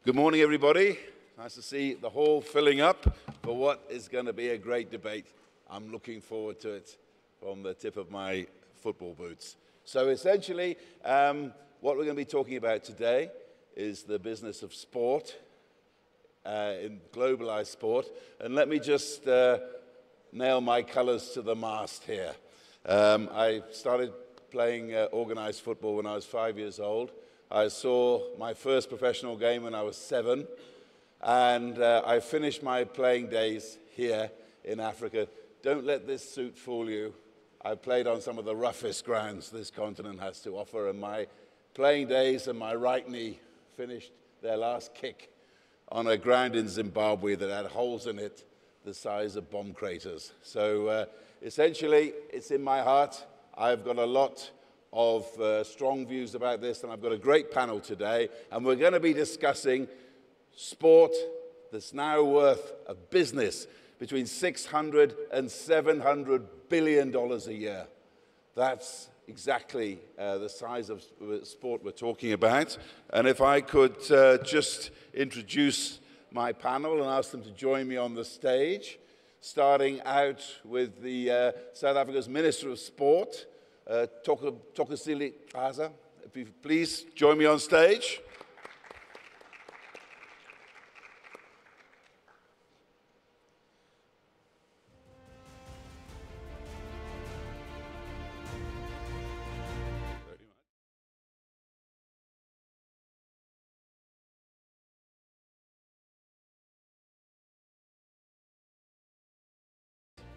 Good morning, everybody. Nice to see the hall filling up for what is going to be a great debate. I'm looking forward to it from the tip of my football boots. So essentially, what we're going to be talking about today is the business of sport, in globalized sport. And let me just nail my colors to the mast here. I started playing organized football when I was 5 years old. I saw my first professional game when I was 7, and I finished my playing days here in Africa. Don't let this suit fool you. I played on some of the roughest grounds this continent has to offer, and my playing days and my right knee finished their last kick on a ground in Zimbabwe that had holes in it the size of bomb craters. So essentially, it's in my heart. I've got a lot of strong views about this, and I've got a great panel today, and we're going to be discussing sport that's now worth a business between $600 and $700 billion a year. That's exactly the size of sport we're talking about. And if I could just introduce my panel and ask them to join me on the stage, starting out with the South Africa's Minister of Sport, Tokisile Xaza. If you please join me on stage.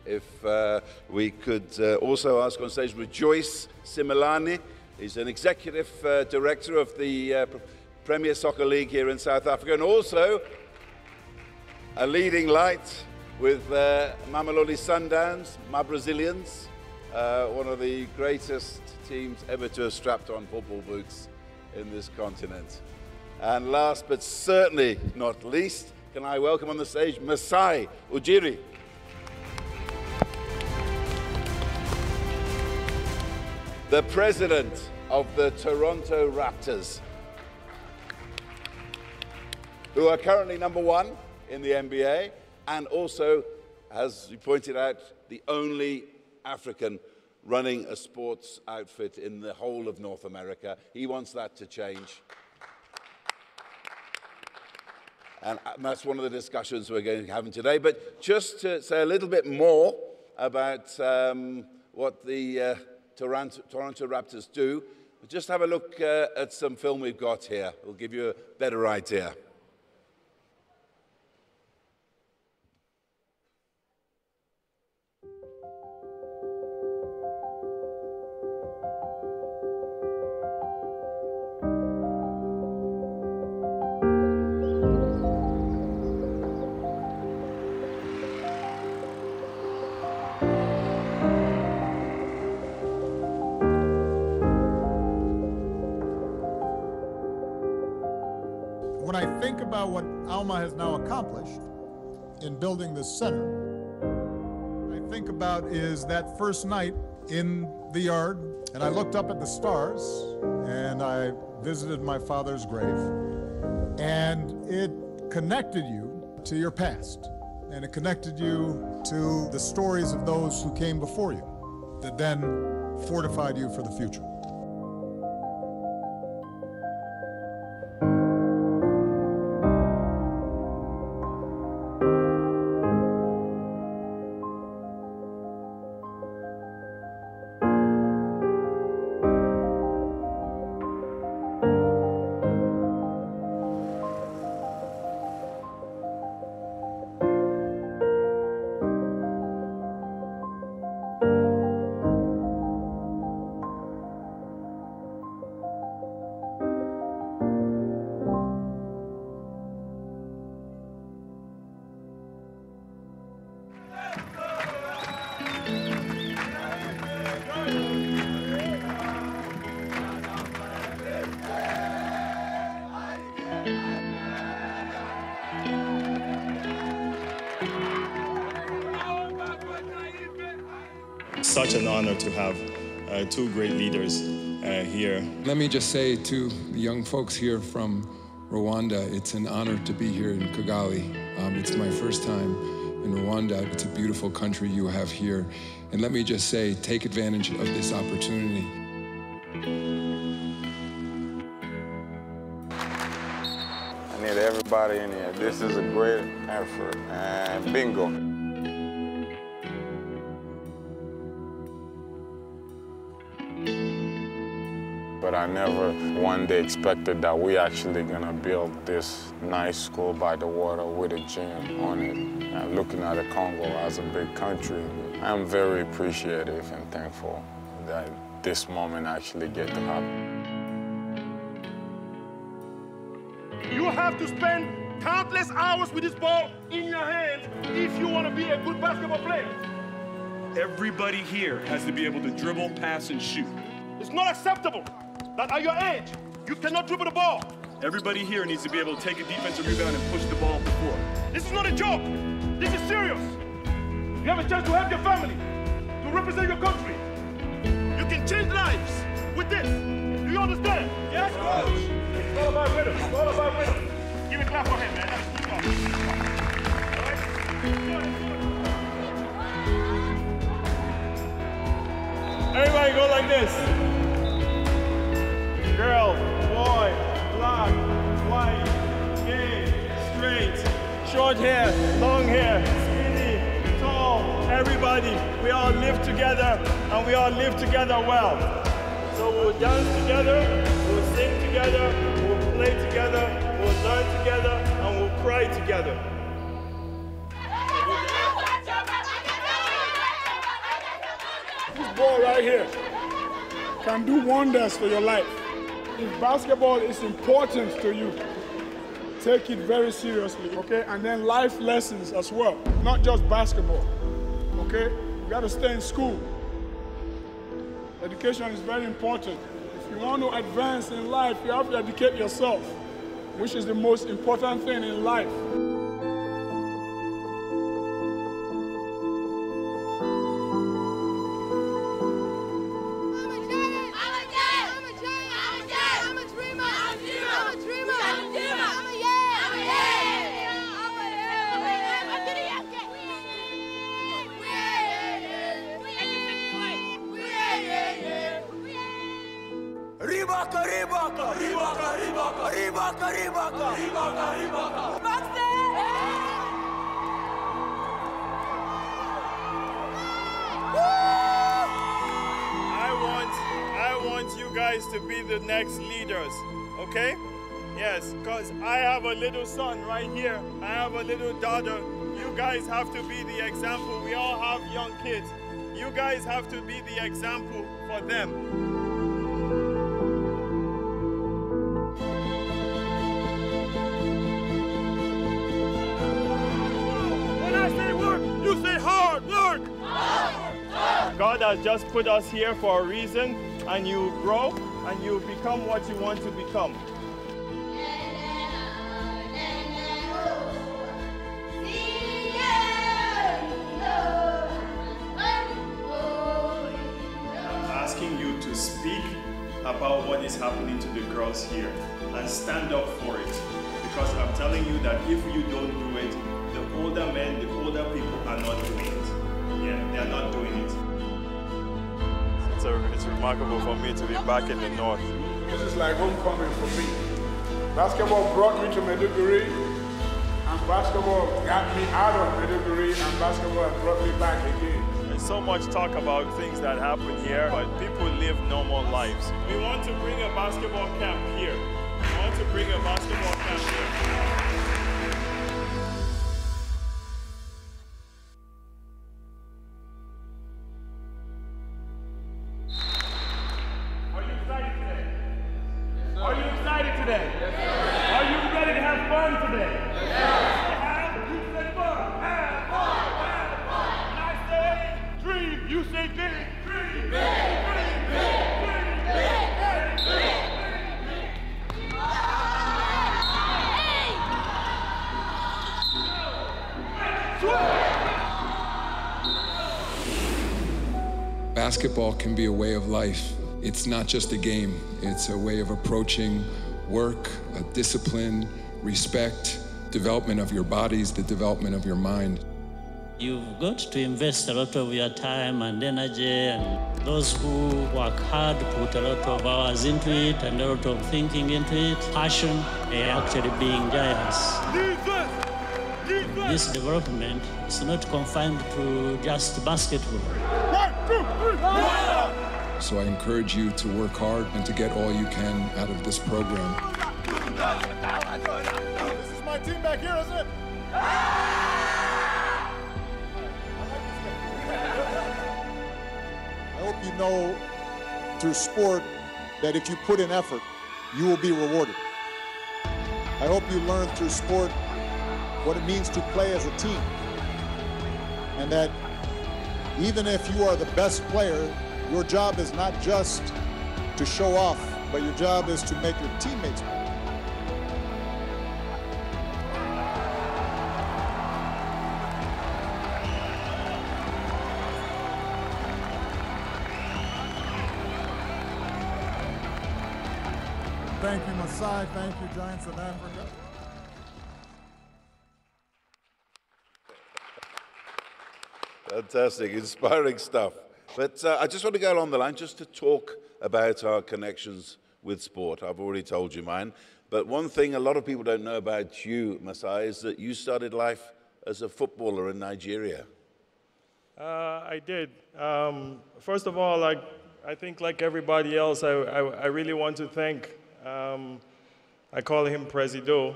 If we could also ask on stage Rejoice Simelane. He's an executive director of the Premier Soccer League here in South Africa, and also a leading light with Mamelodi Sundowns, my Brazilians, one of the greatest teams ever to have strapped on football boots in this continent. And last but certainly not least, can I welcome on the stage Masai Ujiri. The president of the Toronto Raptors, who are currently #1 in the NBA, and also, as you pointed out, the only African running a sports outfit in the whole of North America. He wants that to change. And that's one of the discussions we're going to have today. But just to say a little bit more about what the Toronto Raptors do, just have a look at some film we've got here. It'll give you a better idea. When I think about what Alma has now accomplished in building this center, what I think about is that first night in the yard, and I looked up at the stars, and I visited my father's grave, and it connected you to your past, and it connected you to the stories of those who came before you, that then fortified you for the future. Such an honor to have two great leaders here. Let me just say to the young folks here from Rwanda. It's an honor to be here in Kigali. It's my first time in Rwanda. It's a beautiful country you have here. And let me just say, take advantage of this opportunity. I need everybody in here. This is a great effort, and bingo. But I never one day expected that we actually gonna build this nice school by the water with a gym on it. And looking at the Congo as a big country, I'm very appreciative and thankful that this moment actually get to happen. You have to spend countless hours with this ball in your hands if you want to be a good basketball player. Everybody here has to be able to dribble, pass, and shoot. It's not acceptable that at your age, you cannot dribble the ball. Everybody here needs to be able to take a defensive rebound and push the ball up the floor. This is not a joke. This is serious. You have a chance to help your family, to represent your country. You can change lives with this. Do you understand? Yes, coach. It's all about rhythm. It's all about rhythm. Give a clap for him, man. That's keep on. All right? Everybody go like this. Girl, boy, black, white, gay, straight, short hair, long hair, skinny, tall, everybody. We all live together and we all live together well. So we'll dance together, we'll sing together, we'll play together, we'll learn together, and we'll cry together. This ball right here can do wonders for your life. If basketball is important to you, take it very seriously, okay? And then life lessons as well, not just basketball, okay? You gotta stay in school. Education is very important. If you want to advance in life, you have to educate yourself, which is the most important thing in life. Ribaka, Ribaka, Ribaka, Ribaka, Ribaka, Ribaka, Ribaka, Ribaka. I want you guys to be the next leaders, okay? Yes, because I have a little son right here. I have a little daughter. You guys have to be the example. We all have young kids. You guys have to be the example for them. You say hard work! God has just put us here for a reason, and you grow and you become what you want to become. I'm asking you to speak about what is happening to the girls here and stand up for it, because I'm telling you that if you don't do it, the older men, the older people are not doing it. Yeah, they are not doing it. It's remarkable for me to be back in the north. This is like homecoming for me. Basketball brought me to Maiduguri, and basketball got me out of Maiduguri, and basketball brought me back again. There's so much talk about things that happen here, but people live normal lives. We want to bring a basketball camp here. We want to bring a basketball camp here. Are you excited today? Yes, sir. Are you ready to have fun today? Yes, sir. You say fun. Have fun. Have fun. When I say dream, you say big. Dream, big. Dream, big. Dream, big. Dream, big. Basketball can be a way of life. It's not just a game. It's a way of approaching work, discipline, respect, development of your bodies, the development of your mind. You've got to invest a lot of your time and energy, and those who work hard put a lot of hours into it and a lot of thinking into it. Passion, actually being giants. This development is not confined to just basketball. 1, 2, 3, So I encourage you to work hard and to get all you can out of this program. This is my team back here, isn't it? I hope you know through sport that if you put in effort, you will be rewarded. I hope you learn through sport what it means to play as a team. And that even if you are the best player, your job is not just to show off, but your job is to make your teammates win. Thank you, Masai. Thank you, Giants of Africa. Fantastic, inspiring stuff. But I just want to go along the line just to talk about our connections with sport. I've already told you mine. But one thing a lot of people don't know about you, Masai, is that you started life as a footballer in Nigeria. I did. First of all, I think like everybody else, I really want to thank, I call him Presido.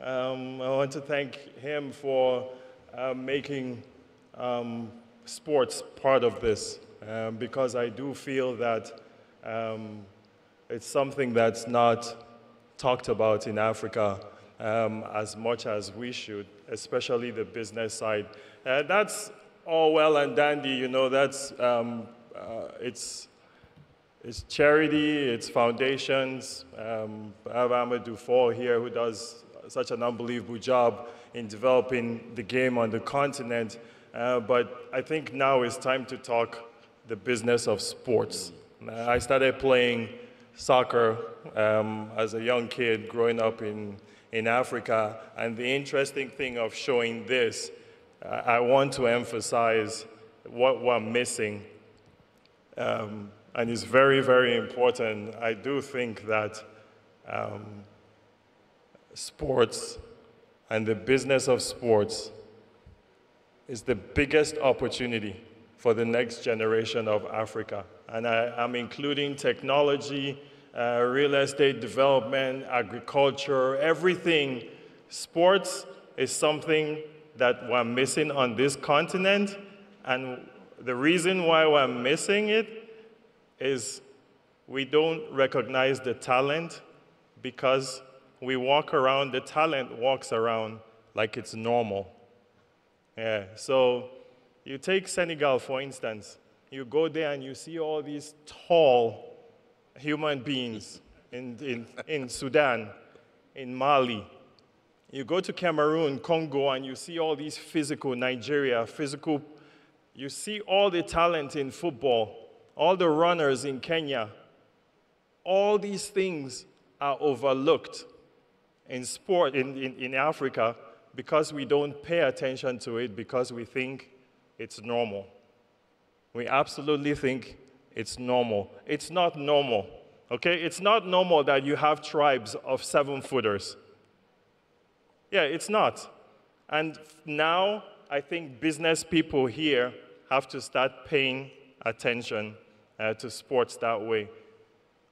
I want to thank him for making sports part of this, because I do feel that it's something that's not talked about in Africa as much as we should, especially the business side. That's all well and dandy, you know, that's, it's charity, it's foundations. I have Amadou Fall here who does such an unbelievable job in developing the game on the continent. But I think now it's time to talk the business of sports. I started playing soccer as a young kid growing up in Africa. And the interesting thing of showing this, I want to emphasize what we're missing. And it's very, very important. I do think that sports and the business of sports is the biggest opportunity for the next generation of Africa. And I'm including technology, real estate development, agriculture, everything. Sports is something that we're missing on this continent. And the reason why we're missing it is we don't recognize the talent because we walk around, the talent walks around like it's normal. Yeah, so you take Senegal, for instance. You go there and you see all these tall human beings in Sudan, in Mali. You go to Cameroon, Congo, and you see all these physical, Nigeria, physical. You see all the talent in football, all the runners in Kenya. All these things are overlooked in sport in Africa because we don't pay attention to it because we think it's normal. We absolutely think it's normal. It's not normal, okay? It's not normal that you have tribes of 7-footers. Yeah, it's not. And now I think business people here have to start paying attention to sports that way.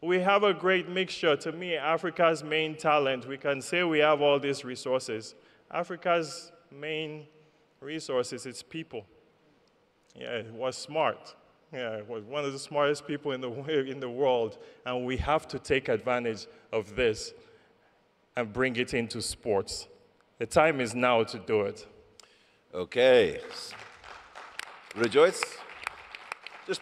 We have a great mixture. To me, Africa's main talent, we can say we have all these resources. Africa's main resources is people. Yeah, it was smart. Yeah, it was one of the smartest people in the world, and we have to take advantage of this and bring it into sports. The time is now to do it. Okay. Rejoice? Just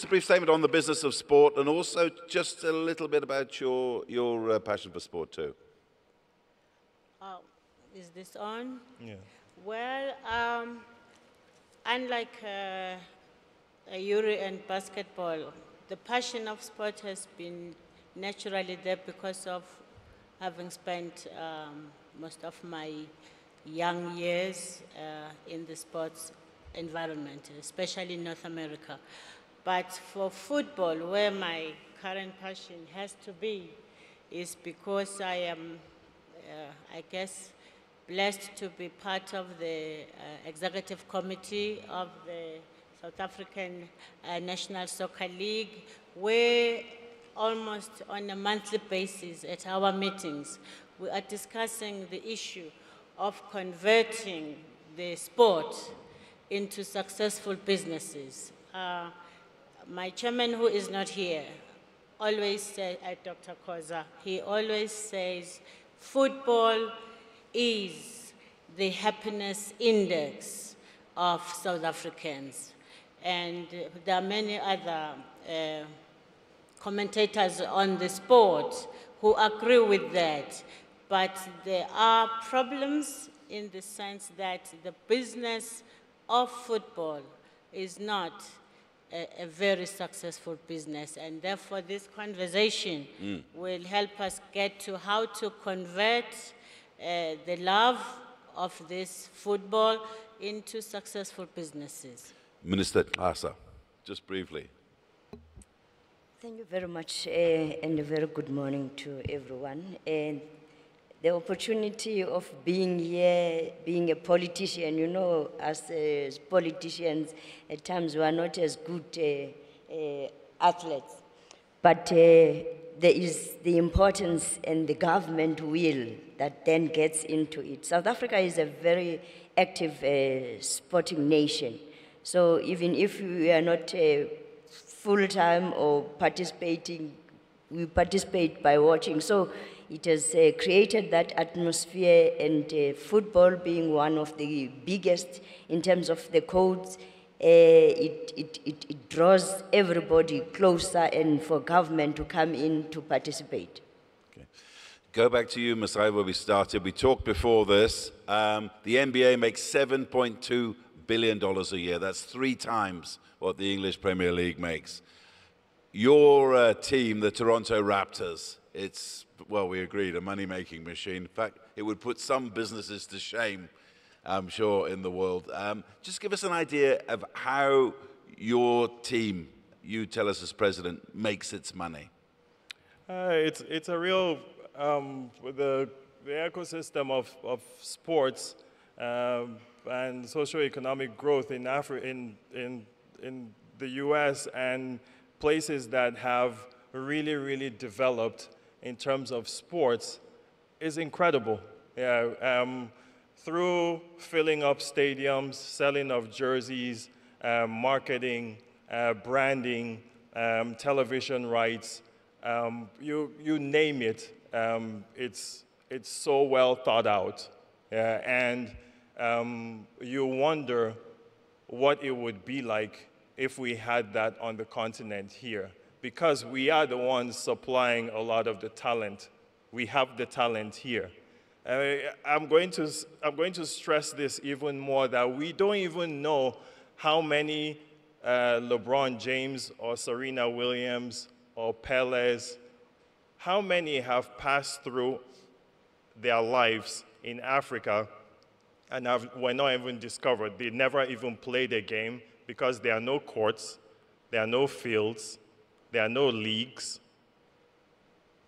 a brief statement on the business of sport, and also just a little bit about your passion for sport too. Is this on? Yeah. Well, unlike Yuri and basketball, the passion of sport has been naturally there because of having spent most of my young years in the sports environment, especially in North America. But for football, where my current passion has to be, is because I am, I guess, blessed to be part of the executive committee of the South African National Soccer League, where almost on a monthly basis at our meetings, we are discussing the issue of converting the sport into successful businesses. My chairman, who is not here, always says, Dr. Koza, he always says, football is the happiness index of South Africans. And there are many other commentators on the sport who agree with that. But there are problems in the sense that the business of football is not a very successful business, and therefore this conversation will help us get to how to convert the love of this football into successful businesses. Minister Asa, just briefly. Thank you very much, and a very good morning to everyone. And the opportunity of being here, being a politician, you know, as politicians, at times we are not as good athletes. But there is the importance and the government will that then gets into it. South Africa is a very active sporting nation. So even if we are not full-time or participating, we participate by watching. So it has created that atmosphere, and football being one of the biggest in terms of the codes, it draws everybody closer and for government to come in to participate. Okay. Go back to you, Masai, where we started. We talked before this. The NBA makes $7.2 billion a year. That's 3 times what the English Premier League makes. Your team, the Toronto Raptors, it's, well, we agreed, a money-making machine. In fact, it would put some businesses to shame, I'm sure, in the world. Just give us an idea of how your team, you tell us as president, makes its money. It's a real, the ecosystem of sports and socioeconomic growth in in the US and places that have really developed in terms of sports is incredible. Yeah, through filling up stadiums, selling of jerseys, marketing, branding, television rights, you name it, it's so well thought out. And you wonder what it would be like if we had that on the continent here, because we are the ones supplying a lot of the talent. We have the talent here. I'm going to stress this even more, that we don't even know how many LeBron James or Serena Williams or Pelés, how many have passed through their lives in Africa and were not even discovered. They never even played a game because there are no courts, there are no fields, there are no leagues,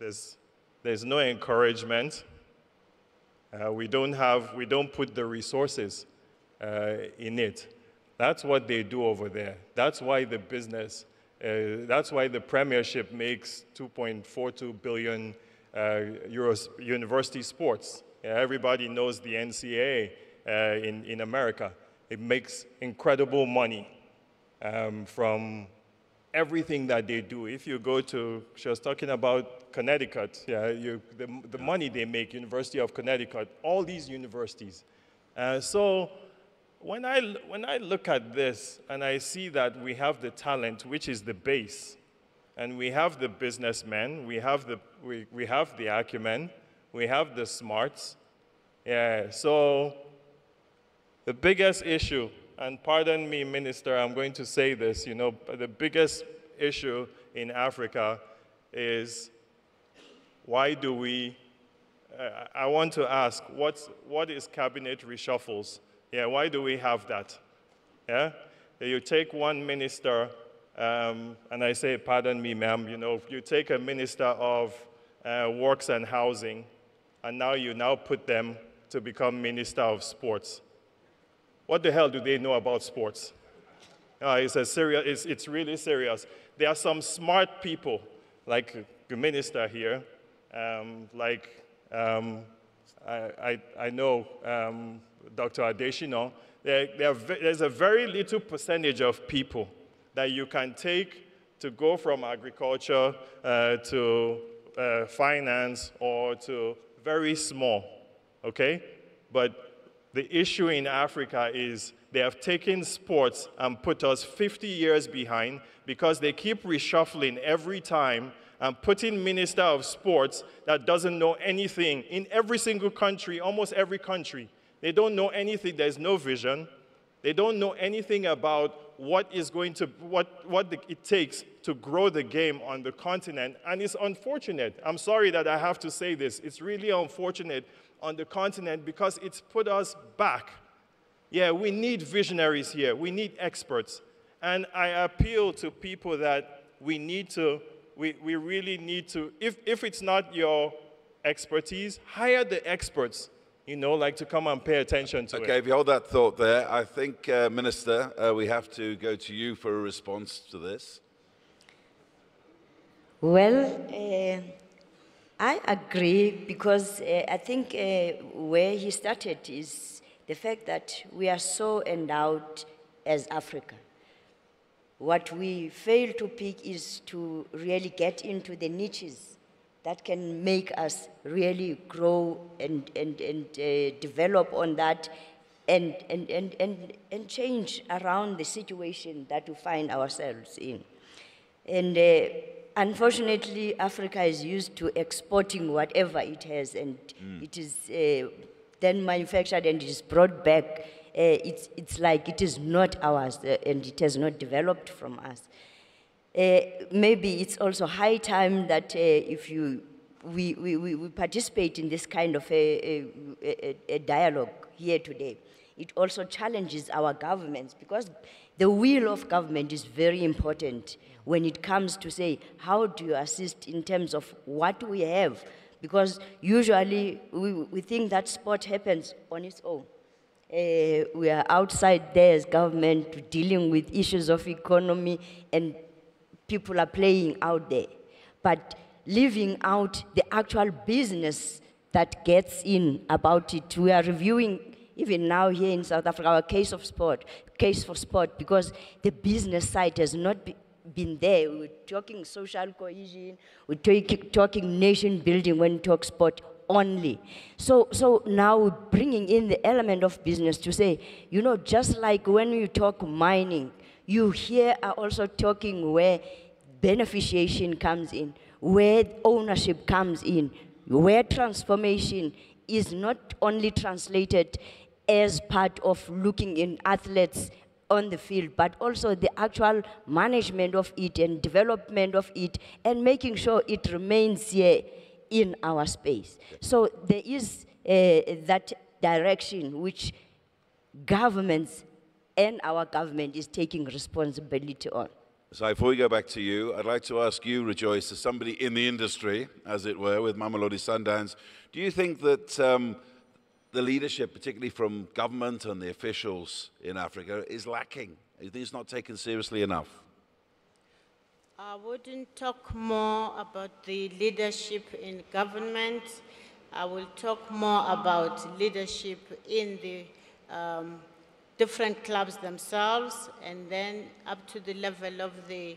there's no encouragement. We don't put the resources in it. That's what they do over there. That's why the business, that's why the Premiership makes 2.42 billion euros university sports. Everybody knows the NCAA in America. It makes incredible money from everything that they do. If you go to, she was talking about Connecticut, the money they make, University of Connecticut, all these universities. So when I look at this and I see that we have the talent, which is the base, and we have the businessmen, we have the acumen, we have the smarts. So the biggest issue, and pardon me, Minister, I'm going to say this, you know, the biggest issue in Africa is why do we I want to ask, what is cabinet reshuffles? Yeah, why do we have that? Yeah, you take one minister, and I say, pardon me, ma'am, you take a minister of works and housing, and now you put them to become minister of sports. What the hell do they know about sports? It's really serious. There are some smart people, like the minister here, I know Dr. Adeshino. There's a very little percentage of people that you can take to go from agriculture to finance or to very small, okay? But the issue in Africa is they have taken sports and put us 50 years behind because they keep reshuffling every time and putting minister of sports that doesn't know anything in every single country, almost every country. They don't know anything. There's no vision. They don't know anything about what it takes to grow the game on the continent. And it's unfortunate. I'm sorry that I have to say this. It's really unfortunate on the continent because it's put us back. Yeah, we need visionaries here. We need experts. And I appeal to people that we really need to, if it's not your expertise, hire the experts, to come and pay attention to it. Okay, if you hold that thought there, I think, Minister, we have to go to you for a response to this. Well, I agree because I think where he started is the fact that we are so endowed as Africa. What we fail to pick is to really get into the niches that can make us really grow and develop on that and change around the situation that we find ourselves in. And unfortunately, Africa is used to exporting whatever it has, and it is then manufactured and it is brought back. It's like it is not ours, and it has not developed from us. Maybe it's also high time that if we participate in this kind of a dialogue here today. It also challenges our governments because the will of government is very important when it comes to say, how do you assist in terms of what we have? Because usually we think that sport happens on its own. We are outside there as government dealing with issues of economy and people are playing out there. But leaving out the actual business that gets in about it, we are reviewing even now here in South Africa our case for sport, because the business side has not been there. We're talking social cohesion, we're talking nation building when we talk sport only. So now we're bringing in the element of business to say, just like when you talk mining, you here are also talking where beneficiation comes in, where ownership comes in, where transformation is not only translated as part of looking in athletes on the field, but also the actual management of it and development of it and making sure it remains here in our space. So there is that direction which governments and our government is taking responsibility on. So before we go back to you, I'd like to ask you, Rejoice, as somebody in the industry, as it were, with Mamelodi Sundowns, do you think that the leadership, particularly from government and the officials in Africa, is lacking? Do you think it's not taken seriously enough? I wouldn't talk more about the leadership in government. I will talk more about leadership in the different clubs themselves, and then up to the level of the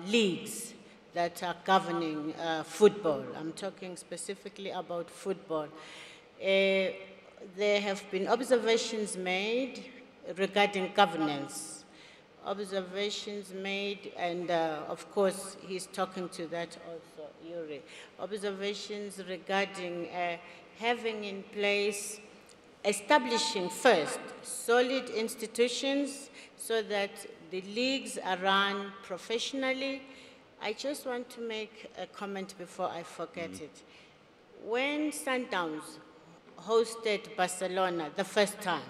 leagues that are governing football. I'm talking specifically about football. There have been observations made regarding governance. Observations made, and of course, he's talking to that also, Yuri. Observations regarding having in place, establishing first solid institutions so that the leagues are run professionally. I just want to make a comment before I forget it. When Sundowns hosted Barcelona the first time,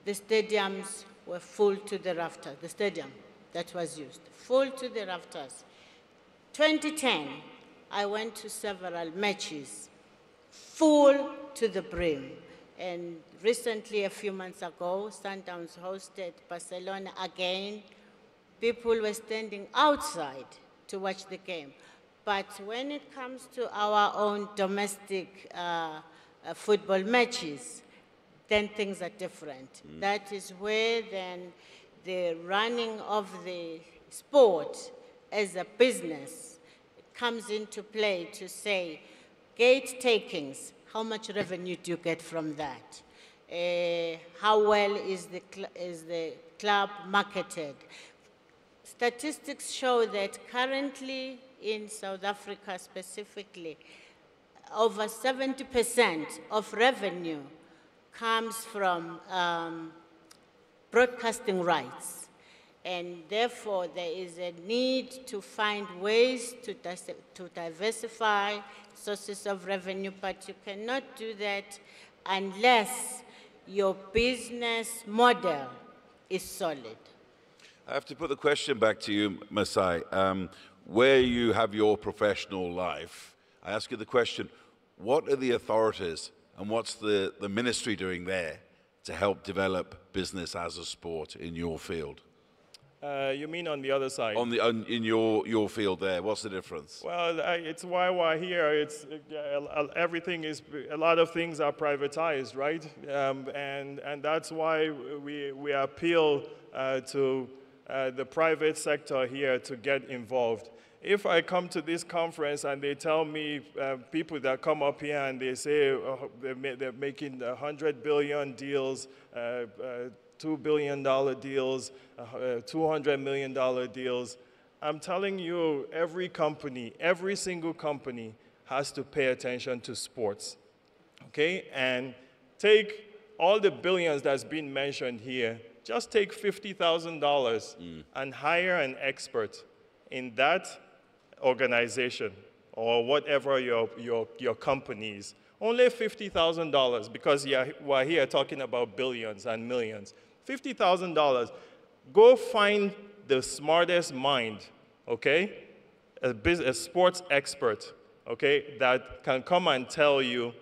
the stadiums were full to the rafters. The stadium that was used, full to the rafters. 2010, I went to several matches, full to the brim. And recently, a few months ago, Sundowns hosted Barcelona again. People were standing outside to watch the game. But when it comes to our own domestic football matches, then things are different. That is where then the running of the sport as a business comes into play to say, gate takings, how much revenue do you get from that? How well is the club marketed? Statistics show that currently in South Africa specifically, over 70% of revenue comes from broadcasting rights. And therefore, there is a need to find ways to diversify sources of revenue, but you cannot do that unless your business model is solid. I have to put the question back to you, Masai. Where you have your professional life, I ask you the question, what are the authorities and what's the ministry doing there to help develop business as a sport in your field? You mean on the other side? In your field there, what's the difference? Well, it's why we're here. It's everything is, a lot of things are privatized, right? And that's why we appeal to the private sector here to get involved. If I come to this conference and they tell me, people that come up here and they say they're making 100 billion deals, $2 billion deals, $200 million deals, I'm telling you, every company, every single company has to pay attention to sports, okay? And take all the billions that's been mentioned here, just take $50,000 and hire an expert in that organization or whatever your company is. Only $50,000, because we're here talking about billions and millions. $50,000, go find the smartest mind, okay? A sports expert, okay, that can come and tell you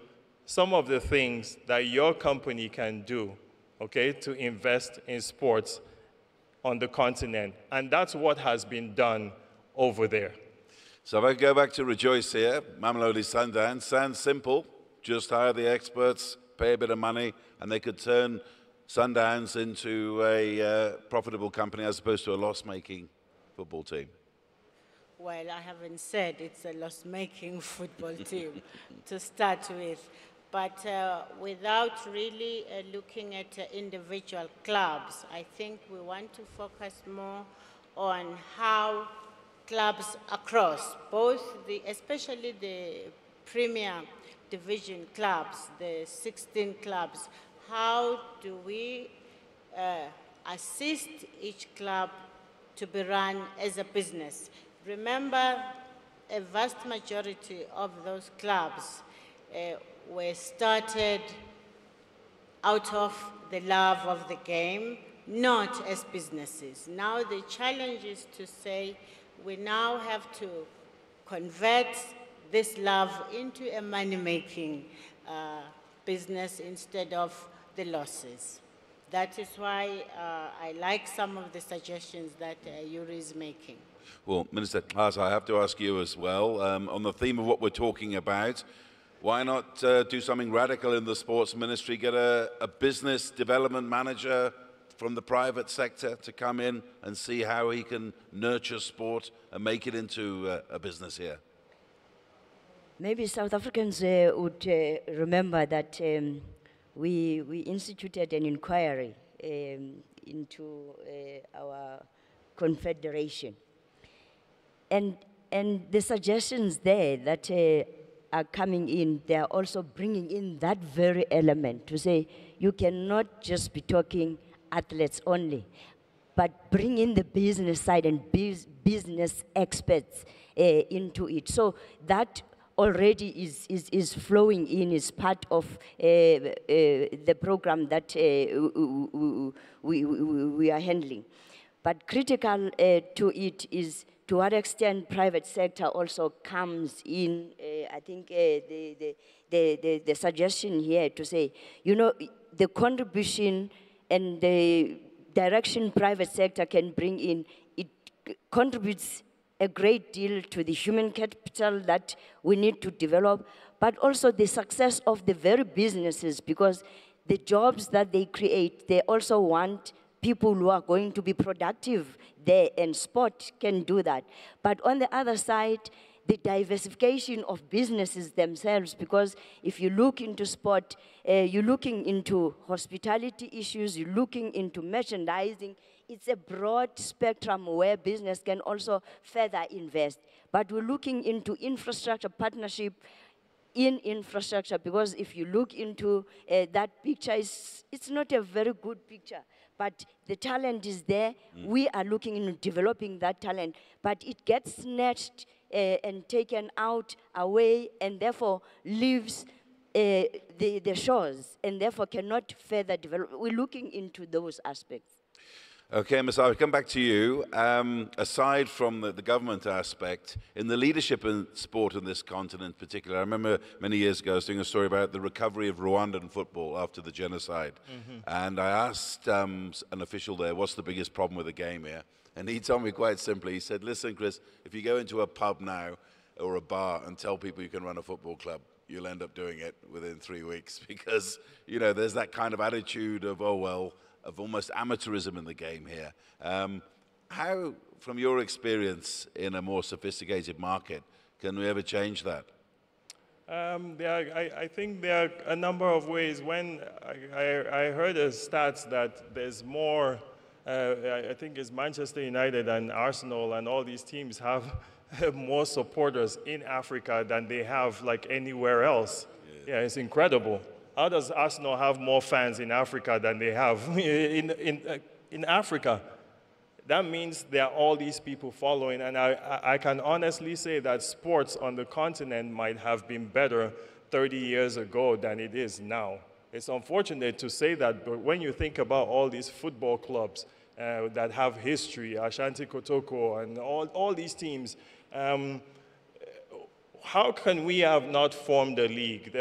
some of the things that your company can do, okay, to invest in sports on the continent. And that's what has been done over there. So if I go back to Rejoice here, Mamelodi Sundowns, sounds simple. Just hire the experts, pay a bit of money, and they could turn Sundowns into a profitable company as opposed to a loss-making football team. Well, I haven't said it's a loss-making football team to start with. But without really looking at individual clubs, I think we want to focus more on how clubs across, especially the Premier Division clubs, the 16 clubs, how do we assist each club to be run as a business? Remember, a vast majority of those clubs were started out of the love of the game, not as businesses. Now the challenge is to say we now have to convert this love into a money-making business instead of the losses. That is why I like some of the suggestions that Yuri is making. Well, Minister Klaas, I have to ask you as well, on the theme of what we're talking about, why not do something radical in the sports ministry, get a business development manager from the private sector to come in and see how he can nurture sport and make it into a business here? Maybe South Africans would remember that we instituted an inquiry into our confederation. And the suggestions there that are coming in, they are also bringing in that very element to say you cannot just be talking athletes only, but bring in the business side and business experts into it. So that already is flowing in, is part of the program that we are handling. But critical to it is to what extent private sector also comes in. I think the suggestion here to say, you know, the contribution and the direction private sector can bring in, it contributes a great deal to the human capital that we need to develop, but also the success of the very businesses, because the jobs that they create, they also want people who are going to be productive there, and sport can do that. But on the other side, the diversification of businesses themselves, because if you look into sport, you're looking into hospitality issues, you're looking into merchandising. It's a broad spectrum where business can also further invest. But we're looking into infrastructure partnership in infrastructure, because if you look into that picture, it's not a very good picture. But the talent is there. We are looking into developing that talent, but it gets snatched and taken out, away, and therefore leaves the shores, and therefore cannot further develop. We're looking into those aspects. Okay, Masai, I'll come back to you. Aside from the government aspect, in the leadership in sport in this continent in particular, I remember many years ago I was doing a story about the recovery of Rwandan football after the genocide. And I asked an official there, what's the biggest problem with the game here? And he told me quite simply, he said, listen, Chris, if you go into a pub now or a bar and tell people you can run a football club, you'll end up doing it within 3 weeks, because, you know, there's that kind of attitude of, oh, well, of almost amateurism in the game here. How, from your experience in a more sophisticated market, can we ever change that? I think there are a number of ways. When I heard a stats that there's more, I think it's Manchester United and Arsenal and all these teams have more supporters in Africa than they have like anywhere else. Yeah, it's incredible. How does Arsenal have more fans in Africa than they have in Africa? That means there are all these people following, and I can honestly say that sports on the continent might have been better 30 years ago than it is now. It's unfortunate to say that, but when you think about all these football clubs that have history, Ashanti Kotoko and all these teams, how can we have not formed a league?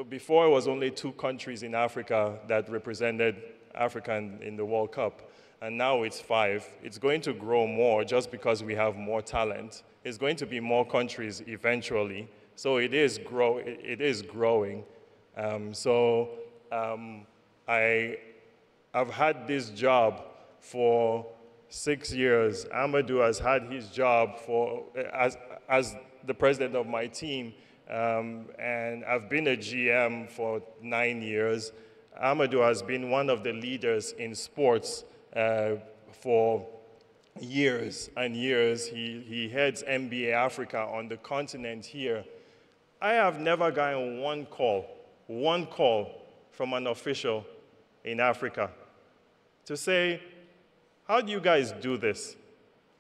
Before, it was only 2 countries in Africa that represented Africa in the World Cup, and now it's 5. It's going to grow more just because we have more talent. It's going to be more countries eventually, so it is growing. I've had this job for 6 years. Amadou has had his job as the president of my team. And I've been a GM for 9 years. Amadou has been one of the leaders in sports for years and years. He heads NBA Africa on the continent here. I have never gotten one call from an official in Africa to say, how do you guys do this?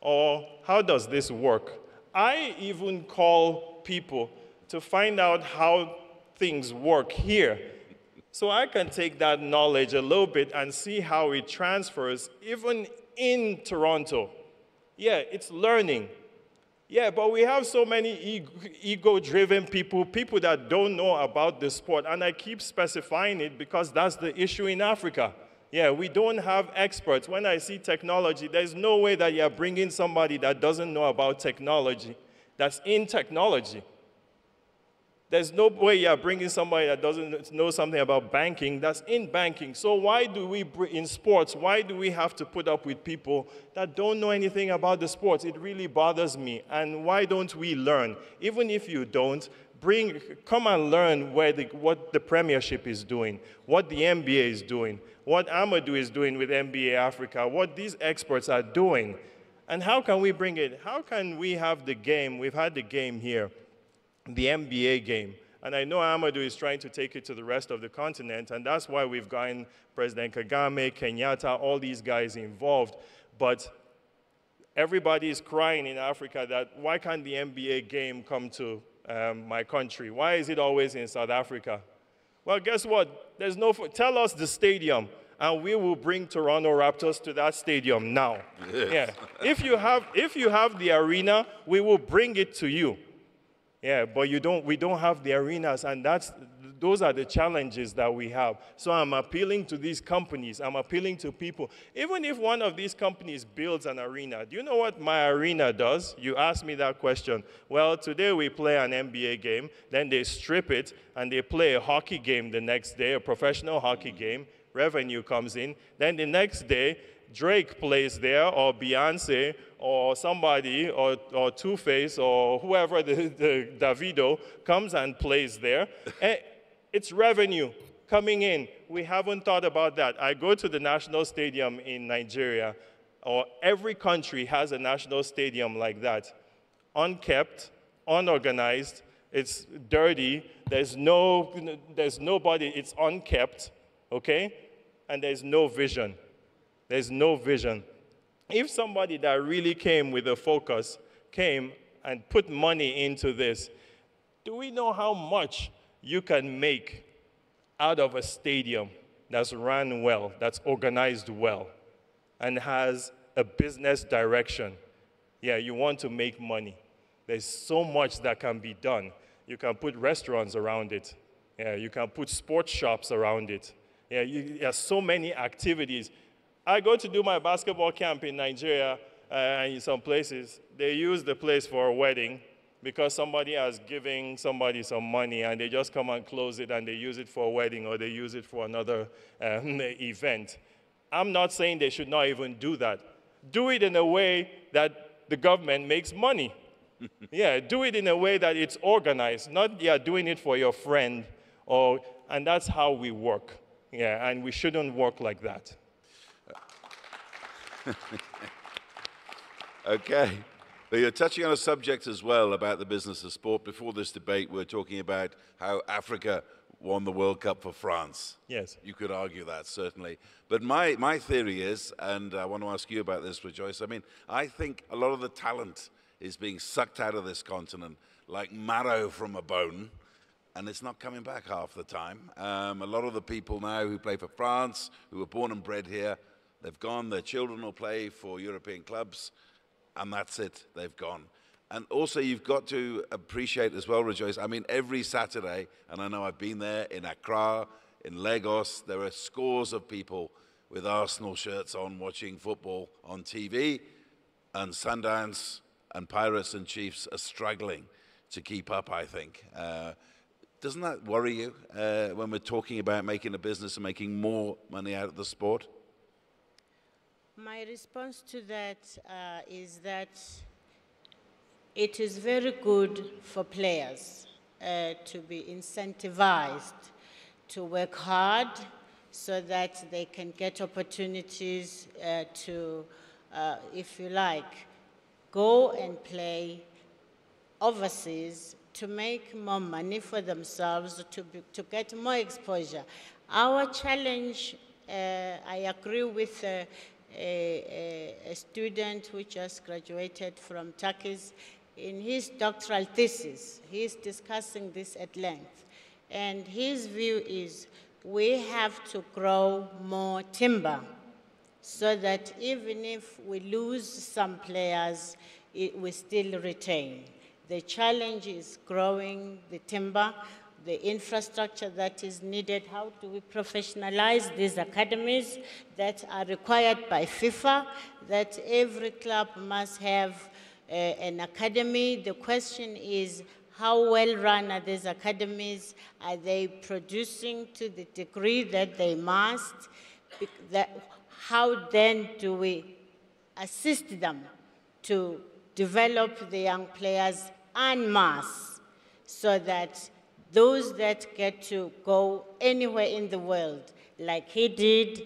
Or how does this work? I even call people to find out how things work here, so I can take that knowledge a little bit and see how it transfers even in Toronto. Yeah, it's learning. Yeah, but we have so many ego-driven people that don't know about the sport, and I keep specifying it because that's the issue in Africa. Yeah, we don't have experts. When I see technology, there's no way that you're bringing somebody that doesn't know about technology, that's in technology. There's no way you're bringing somebody that doesn't know something about banking, that's in banking. So why do we, in sports, why do we have to put up with people that don't know anything about the sports? It really bothers me. And why don't we learn? Even if you don't, come and learn what the Premiership is doing, what the NBA is doing, what Amadou is doing with NBA Africa, what these experts are doing. And how can we bring it? How can we have the game? We've had the game here, the NBA game. And I know Amadou is trying to take it to the rest of the continent, and that's why we've gotten President Kagame, Kenyatta, all these guys involved. But everybody is crying in Africa that why can't the NBA game come to my country? Why is it always in South Africa? Well, guess what? There's no, tell us the stadium, and we will bring Toronto Raptors to that stadium now. Yes. Yeah. If you have the arena, we will bring it to you. Yeah, but we don't have the arenas, and those are the challenges that we have. So I'm appealing to these companies. I'm appealing to people. Even if one of these companies builds an arena, do you know what my arena does? You asked me that question. Well, today we play an NBA game, then they strip it, and they play a hockey game the next day, a professional hockey game. Revenue comes in. Then the next day, Drake plays there, or Beyonce, or somebody, or Two-Face, or whoever, the Davido, comes and plays there. And it's revenue coming in. We haven't thought about that. I go to the national stadium in Nigeria, or every country has a national stadium like that. Unkept, unorganized, it's dirty, there's nobody, it's unkept, okay? And there's no vision. There's no vision. If somebody that really came with a focus came and put money into this, do we know how much you can make out of a stadium that's run well, that's organized well, and has a business direction? Yeah, you want to make money. There's so much that can be done. You can put restaurants around it. Yeah, you can put sports shops around it. Yeah, there's so many activities. I go to do my basketball camp in Nigeria, and in some places, they use the place for a wedding because somebody has given somebody some money, and they just come and close it, and they use it for a wedding, or they use it for another event. I'm not saying they should not even do that. Do it in a way that the government makes money. Yeah, do it in a way that it's organized, not you're doing it for your friend, and that's how we work. Yeah, and we shouldn't work like that. Okay. But you're touching on a subject as well about the business of sport. Before this debate, we were talking about how Africa won the World Cup for France. Yes. You could argue that, certainly. But my theory is, and I want to ask you about this, Rejoice, I think a lot of the talent is being sucked out of this continent like marrow from a bone, and it's not coming back half the time. A lot of the people now who play for France, who were born and bred here, they've gone. Their children will play for European clubs, and that's it. They've gone. And also, you've got to appreciate as well, Rejoice, every Saturday, and I know I've been there, in Accra, in Lagos, there are scores of people with Arsenal shirts on watching football on TV, and Sundowns and Pirates and Chiefs are struggling to keep up, I think. Doesn't that worry you when we're talking about making a business and making more money out of the sport? My response to that is that it is very good for players to be incentivized to work hard so that they can get opportunities to, if you like, go and play overseas to make more money for themselves, to get more exposure. Our challenge, I agree with a student who just graduated from Turkey's, in his doctoral thesis, he's discussing this at length. And his view is we have to grow more timber so that even if we lose some players, we still retain. The challenge is growing the timber, the infrastructure that is needed. How do we professionalize these academies that are required by FIFA, that every club must have an academy? The question is, how well run are these academies? Are they producing to the degree that they must? How then do we assist them to develop the young players en masse so that those that get to go anywhere in the world, like he did,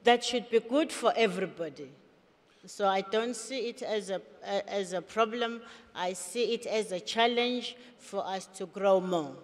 that should be good for everybody. So I don't see it as a problem. I see it as a challenge for us to grow more.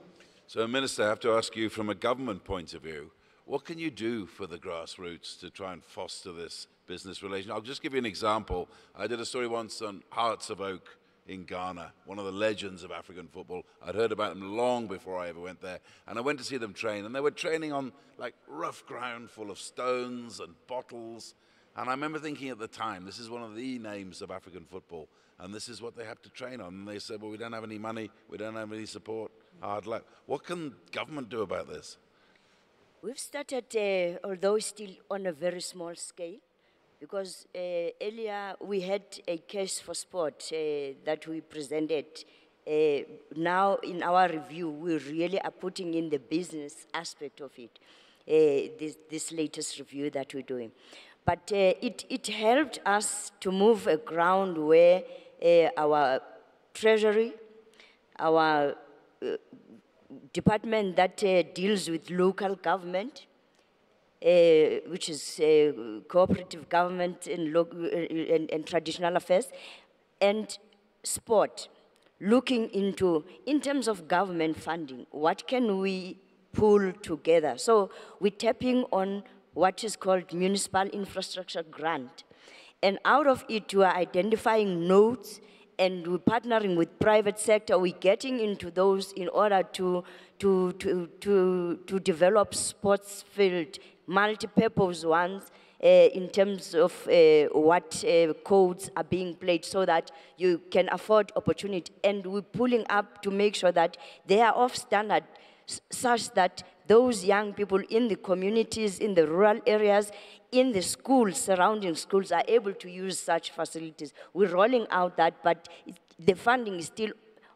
So, Minister, I have to ask you from a government point of view, what can you do for the grassroots to try and foster this business relation? I'll just give you an example. I did a story once on Hearts of Oak in Ghana, one of the legends of African football. I'd heard about them long before I ever went there. And I went to see them train, and they were training on like rough ground full of stones and bottles. And I remember thinking at the time, this is one of the names of African football, and this is what they have to train on. And they said, well, we don't have any money, we don't have any support, hard luck. What can government do about this? We've started, although still on a very small scale, because earlier we had a case for sport that we presented. Now in our review, we really are putting in the business aspect of it, this latest review that we're doing. But it helped us to move a ground where our treasury, our department that deals with local government, which is cooperative government and traditional affairs, and sport, looking into, in terms of government funding, what can we pull together? So we're tapping on what is called municipal infrastructure grant. And out of it, we are identifying nodes, and we're partnering with private sector. We're getting into those in order to develop sports field, multi-purpose ones, in terms of what codes are being played so that you can afford opportunity. And we're pulling up to make sure that they are of standard such that those young people in the communities, in the rural areas, in the schools, surrounding schools, are able to use such facilities. We're rolling out that, but the funding is still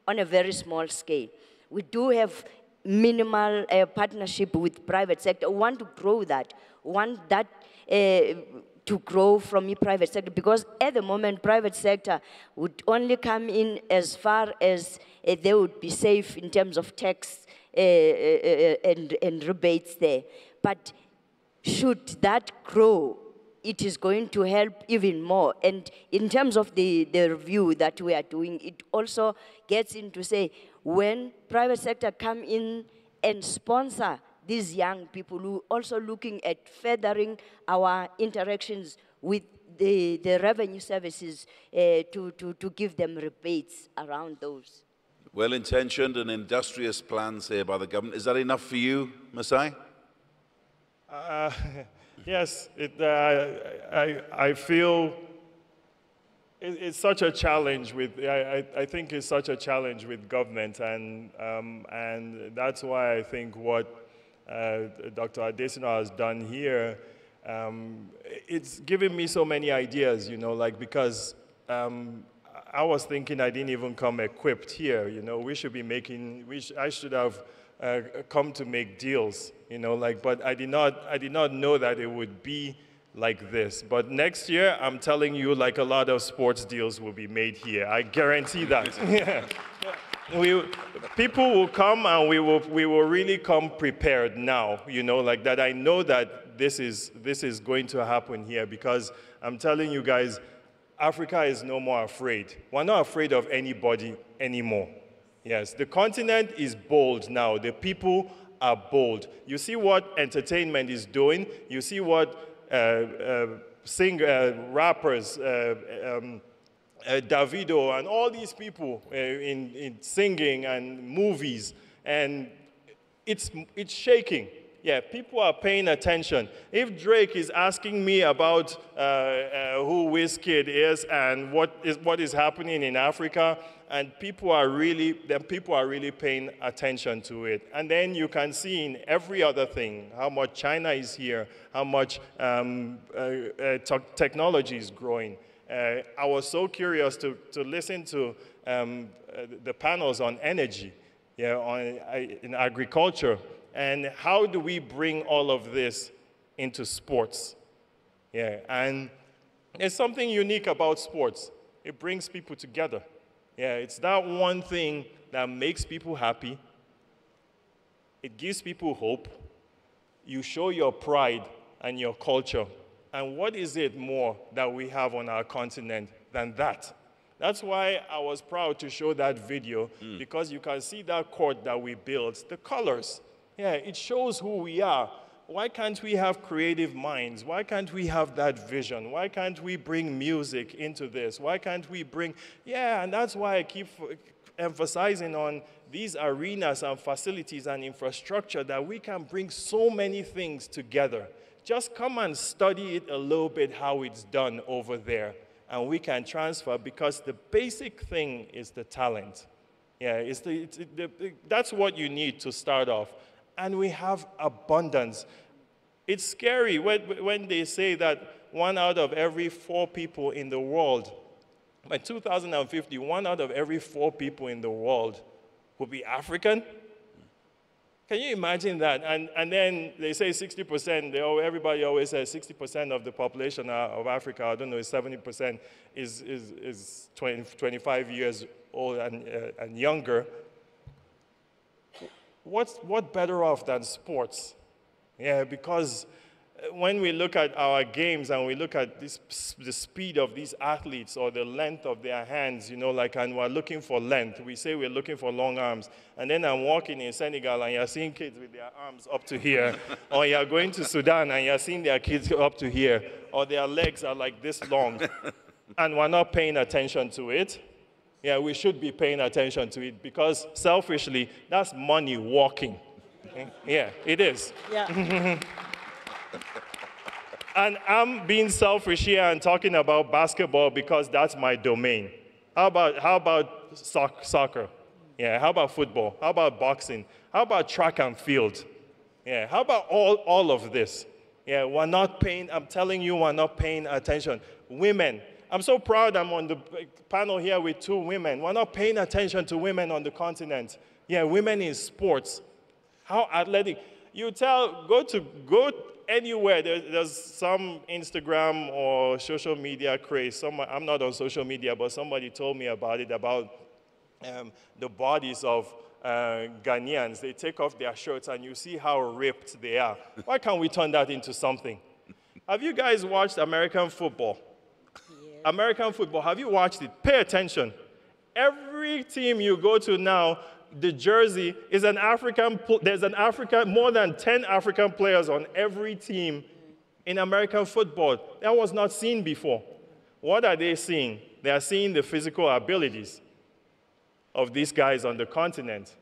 on a very small scale. We do have minimal partnership with private sector. We want to grow that. We want that to grow from the private sector, because at the moment, private sector would only come in as far as they would be safe in terms of tax and rebates there. But should that grow, it is going to help even more. And in terms of the review that we are doing, it also gets into say, when private sector come in and sponsor these young people who are also looking at furthering our interactions with the revenue services to give them rebates around those. Well-intentioned and industrious plans here by the government. Is that enough for you, Masai? Yes, I feel it's such a challenge with, I think it's such a challenge with government, and that's why I think what Dr. Adesina has done here, it's given me so many ideas, you know, like, because I was thinking I didn't even come equipped here, you know, we should be making, I should have come to make deals, you know, like, but I did not know that it would be like this. But next year, I'm telling you, like, a lot of sports deals will be made here. I guarantee that. Yeah. People will come, and we will really come prepared now, you know, like that. I know that this is going to happen here, because I'm telling you guys, Africa is no more afraid. We're not afraid of anybody anymore. Yes, the continent is bold now. The people are bold. You see what entertainment is doing. You see what rappers, Davido, and all these people in singing and movies, and it's shaking. Yeah, people are paying attention. If Drake is asking me about who Wizkid is and what is happening in Africa, and people are really paying attention to it. And then you can see in every other thing how much China is here, how much technology is growing. I was so curious to listen to the panels on energy, in agriculture, and how do we bring all of this into sports? Yeah, and there's something unique about sports. It brings people together. Yeah, it's that one thing that makes people happy. It gives people hope. You show your pride and your culture. And what is it more that we have on our continent than that? That's why I was proud to show that video, because you can see that court that we built, the colors. Yeah, it shows who we are. Why can't we have creative minds? Why can't we have that vision? Why can't we bring music into this? Why can't we bring, yeah, and that's why I keep emphasizing on these arenas and facilities and infrastructure that we can bring so many things together. Just come and study it a little bit how it's done over there, and we can transfer, because the basic thing is the talent. Yeah, that's what you need to start off. And we have abundance. It's scary when they say that 1 out of every 4 people in the world, by 2050, 1 out of every 4 people in the world will be African. Can you imagine that? And then they say 60%, everybody always says 60% of the population of Africa, I don't know, 70% is 25 years old and younger. What better off than sports? Yeah, because when we look at our games and we look at the speed of these athletes or the length of their hands, and we're looking for length. We say we're looking for long arms. And then I'm walking in Senegal and you're seeing kids with their arms up to here. Or you're going to Sudan and you're seeing their kids up to here. Or their legs are like this long. And we're not paying attention to it. Yeah, we should be paying attention to it, because selfishly, that's money walking. Yeah, it is. Yeah. And I'm being selfish here and talking about basketball because that's my domain. How about soccer? Yeah, how about football? How about boxing? How about track and field? Yeah, how about all of this? Yeah, I'm telling you, we're not paying attention. Women. I'm so proud I'm on the panel here with 2 women. We're not paying attention to women on the continent. Yeah, women in sports. How athletic. You go anywhere. There's some Instagram or social media craze. I'm not on social media, but somebody told me about it, about the bodies of Ghanaians. They take off their shirts and you see how ripped they are. Why can't we turn that into something? Have you guys watched American football? American football, have you watched it? Pay attention. Every team you go to now, the jersey is an African, more than 10 African players on every team in American football. That was not seen before. What are they seeing? They are seeing the physical abilities of these guys on the continent.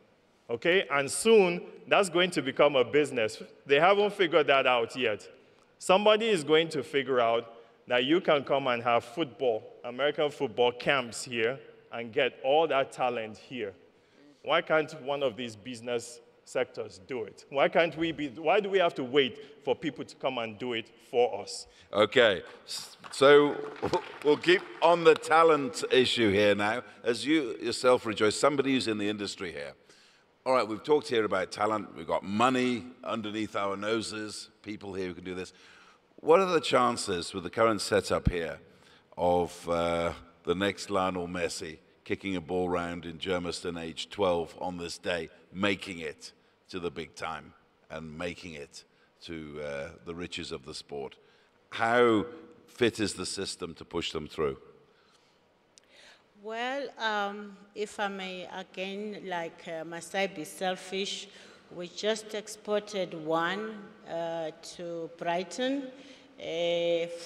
Okay? And soon, that's going to become a business. They haven't figured that out yet. Somebody is going to figure out that you can come and have football, American football camps here, and get all that talent here. Why can't one of these business sectors do it? Why do we have to wait for people to come and do it for us? Okay, so we'll keep on the talent issue here now. As you yourself rejoice, somebody who's in the industry here. All right, we've talked here about talent. We've got money underneath our noses, people here who can do this. What are the chances with the current setup here of the next Lionel Messi kicking a ball round in Germiston, age 12, on this day, making it to the big time and making it to the riches of the sport? How fit is the system to push them through? Well, if I may, again, must I be selfish? We just exported one to Brighton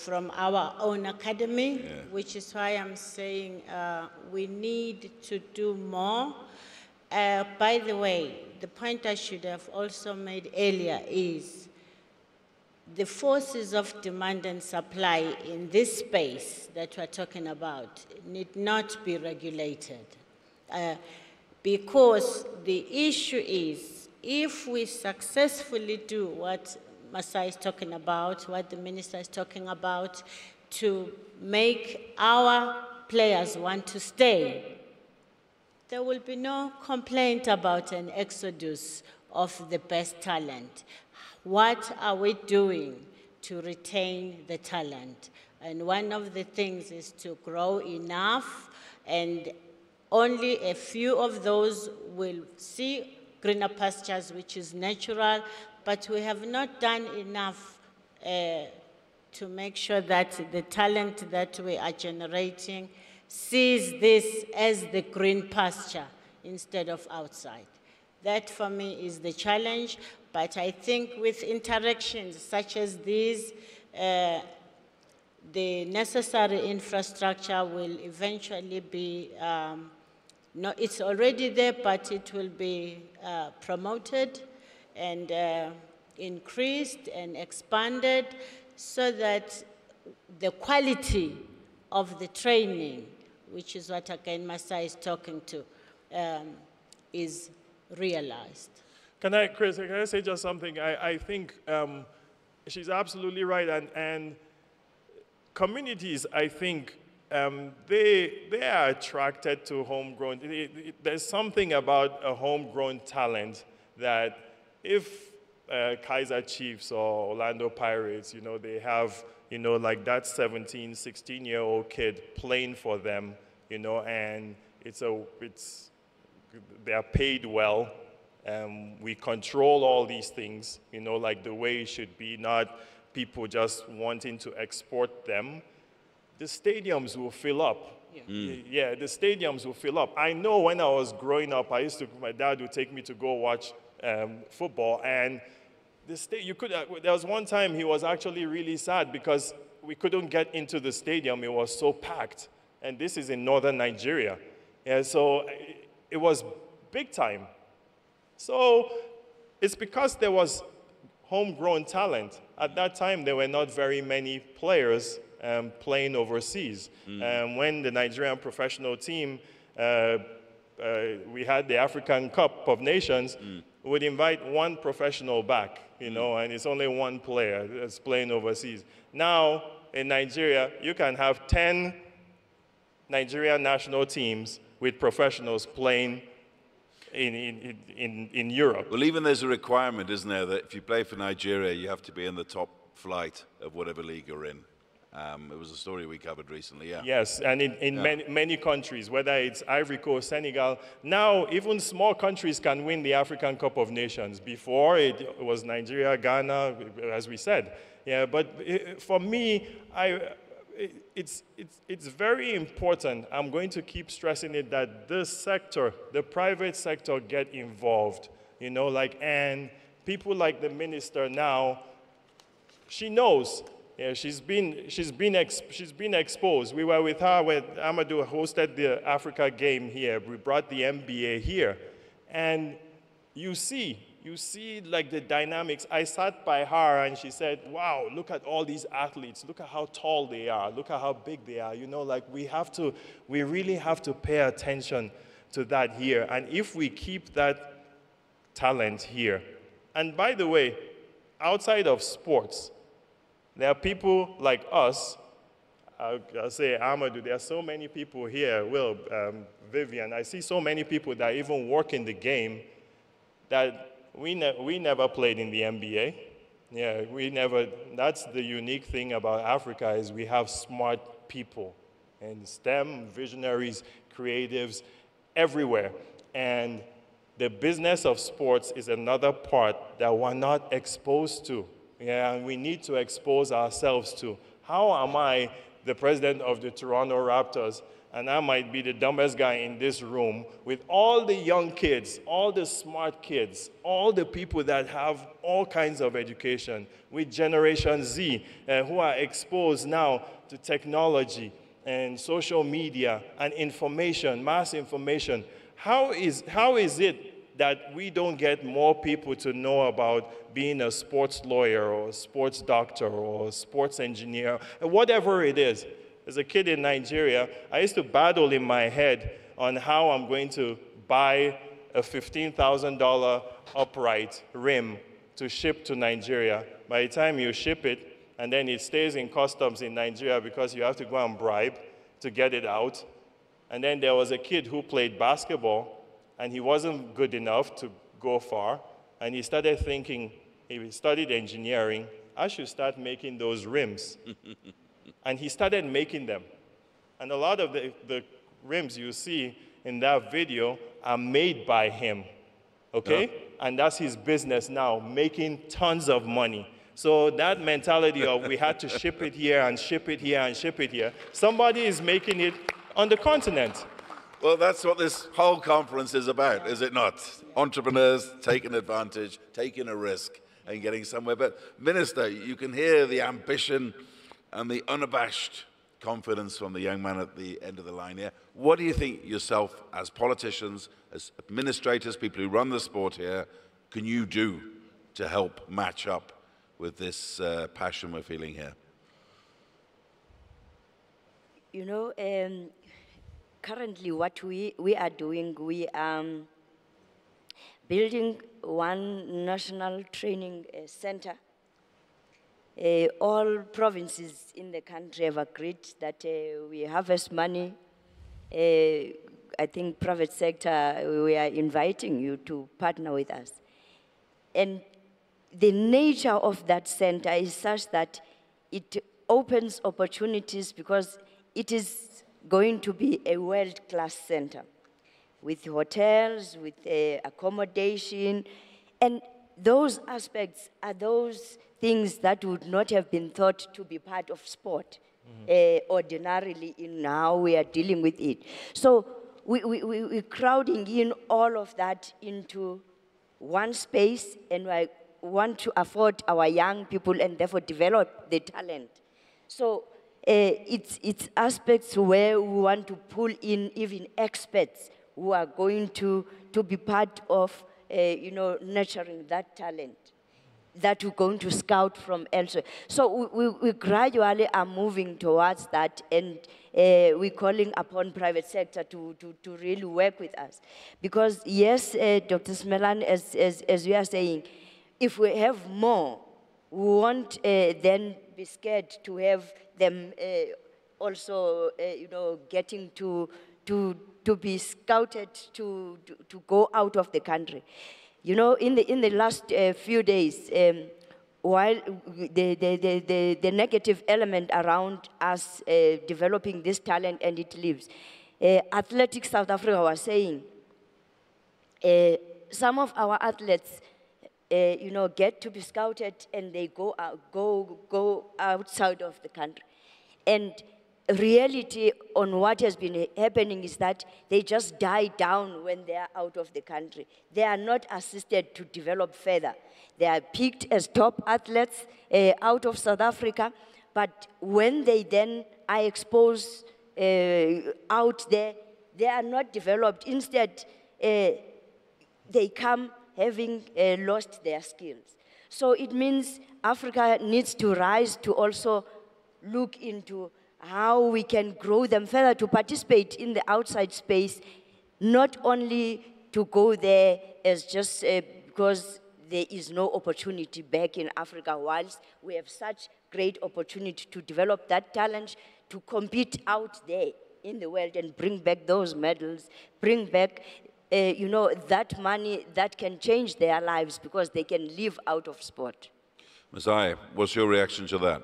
from our own academy, which is why I'm saying we need to do more. By the way, the point I should have also made earlier is the forces of demand and supply in this space that we're talking about need not be regulated. Because the issue is, if we successfully do what Masai is talking about, what the minister is talking about, to make our players want to stay, there will be no complaint about an exodus of the best talent. What are we doing to retain the talent? And one of the things is to grow enough, and only a few of those will see greener pastures, which is natural, but we have not done enough to make sure that the talent that we are generating sees this as the green pasture instead of outside. That, for me, is the challenge. But I think with interactions such as these, the necessary infrastructure will eventually be, no, it's already there, but it will be promoted and increased and expanded so that the quality of the training, which is what again Masa is talking to, is realized. Chris, can I say just something? I think she's absolutely right, and communities, I think, they are attracted to homegrown. There's something about a homegrown talent that if Kaiser Chiefs or Orlando Pirates, you know, they have, you know, like that 17, 16-year-old kid playing for them, you know, and they're paid well. We control all these things, you know, like the way it should be, not people just wanting to export them. The stadiums will fill up. Yeah, the stadiums will fill up. I know when I was growing up, my dad would take me to go watch football, and there was one time he was actually really sad because we couldn't get into the stadium. It was so packed, and this is in northern Nigeria. Yeah, so it was big time. So it's because there was homegrown talent. At that time, there were not very many players playing overseas. When the Nigerian professional team, we had the African Cup of Nations, we would invite one professional back, you know, and it's only one player that's playing overseas. Now, in Nigeria, you can have 10 Nigerian national teams with professionals playing in Europe. Well, even there's a requirement, isn't there, that if you play for Nigeria, you have to be in the top flight of whatever league you're in. It was a story we covered recently, yeah. Yes, and in many countries, whether it's Ivory Coast, Senegal, now even small countries can win the African Cup of Nations. Before, it was Nigeria, Ghana, as we said. Yeah, but for me, it's very important. I'm going to keep stressing it that this sector, the private sector, get involved. You know, like, and people like the minister now, she knows. Yeah, she's been exposed. We were with her when Amadou hosted the Africa game here. We brought the NBA here, and you see like the dynamics. I sat by her and she said, wow, look at all these athletes. Look at how tall they are. Look at how big they are. You know, like we really have to pay attention to that here. And if we keep that talent here, and by the way, outside of sports, there are people like us. I'll say, Amadou, there are so many people here, Will, Vivian. I see so many people that even work in the game that we never played in the NBA. Yeah, we never. That's the unique thing about Africa is we have smart people and STEM, visionaries, creatives, everywhere. And the business of sports is another part that we're not exposed to. Yeah, and we need to expose ourselves to. How am I the president of the Toronto Raptors, and I might be the dumbest guy in this room with all the young kids, all the smart kids, all the people that have all kinds of education, with Generation Z, who are exposed now to technology and social media and information, mass information. How is it that we don't get more people to know about being a sports lawyer or a sports doctor or a sports engineer, whatever it is? As a kid in Nigeria, I used to battle in my head on how I'm going to buy a $15,000 upright rim to ship to Nigeria. By the time you ship it, and then it stays in customs in Nigeria because you have to go and bribe to get it out. And then there was a kid who played basketball, and he wasn't good enough to go far, and he started thinking, he studied engineering, I should start making those rims. And he started making them. And a lot of the rims you see in that video are made by him, okay? Yeah. And that's his business now, making tons of money. So that mentality of we had to ship it here and ship it here and ship it here, somebody is making it on the continent. Well, that's what this whole conference is about, is it not? Entrepreneurs taking advantage, taking a risk, and getting somewhere. But, Minister, you can hear the ambition and the unabashed confidence from the young man at the end of the line here. What do you think yourself, as politicians, as administrators, people who run the sport here, can you do to help match up with this passion we're feeling here? You know, currently what we are doing, we are building one national training center. All provinces in the country have agreed that we harvest money. I think private sector, we are inviting you to partner with us. And the nature of that center is such that it opens opportunities because it is going to be a world-class center with hotels, with accommodation, and those aspects are those things that would not have been thought to be part of sport ordinarily in how we are dealing with it. So we're crowding in all of that into one space, and we want to afford our young people and therefore develop the talent. So it's aspects where we want to pull in even experts who are going to be part of nurturing that talent that we're going to scout from elsewhere. So we gradually are moving towards that, and we're calling upon private sector to really work with us. Because yes, Dr. Smelan, as we are saying, if we have more, we won't then be scared to have them also, getting to be scouted to go out of the country. You know, in the last few days, while the negative element around us developing this talent and it lives, Athletics South Africa was saying, some of our athletes, get to be scouted and they go outside of the country. And reality on what has been happening is that they just die down when they are out of the country. They are not assisted to develop further. They are picked as top athletes out of South Africa, but when they then are exposed out there, they are not developed. Instead, they come having lost their skills. So it means Africa needs to rise to also look into how we can grow them further to participate in the outside space, not only to go there as just because there is no opportunity back in Africa, whilst we have such great opportunity to develop that talent, to compete out there in the world and bring back those medals, bring back that money that can change their lives because they can live out of sport. Messiah, what's your reaction to that?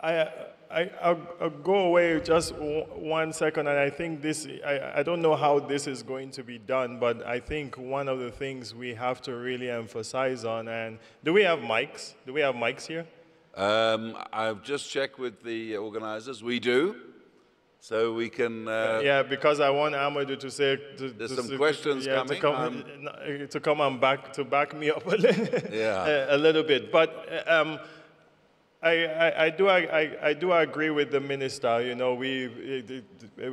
I'll go away just 1 second, and I think this, I don't know how this is going to be done, but I think one of the things we have to really emphasize on, and do we have mics? Do we have mics here? I've just checked with the organizers. We do. So we can... yeah, because I want Amadou to say... There's some questions coming. To come and back me up a little bit. But I do agree with the minister.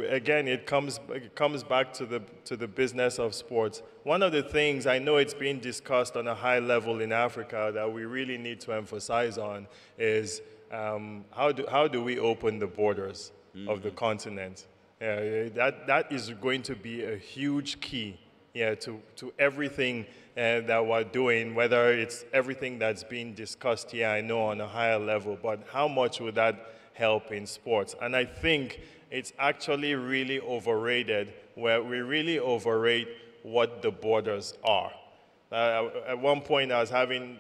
Again, it comes back to the business of sports. One of the things, I know it's being discussed on a high level in Africa that we really need to emphasize on is how do we open the borders of the continent? That is going to be a huge key to everything that we're doing, whether it's everything that's being discussed here, I know, on a higher level, but how much would that help in sports? And I think it's actually really overrated, where we really overrate what the borders are. At one point, I was having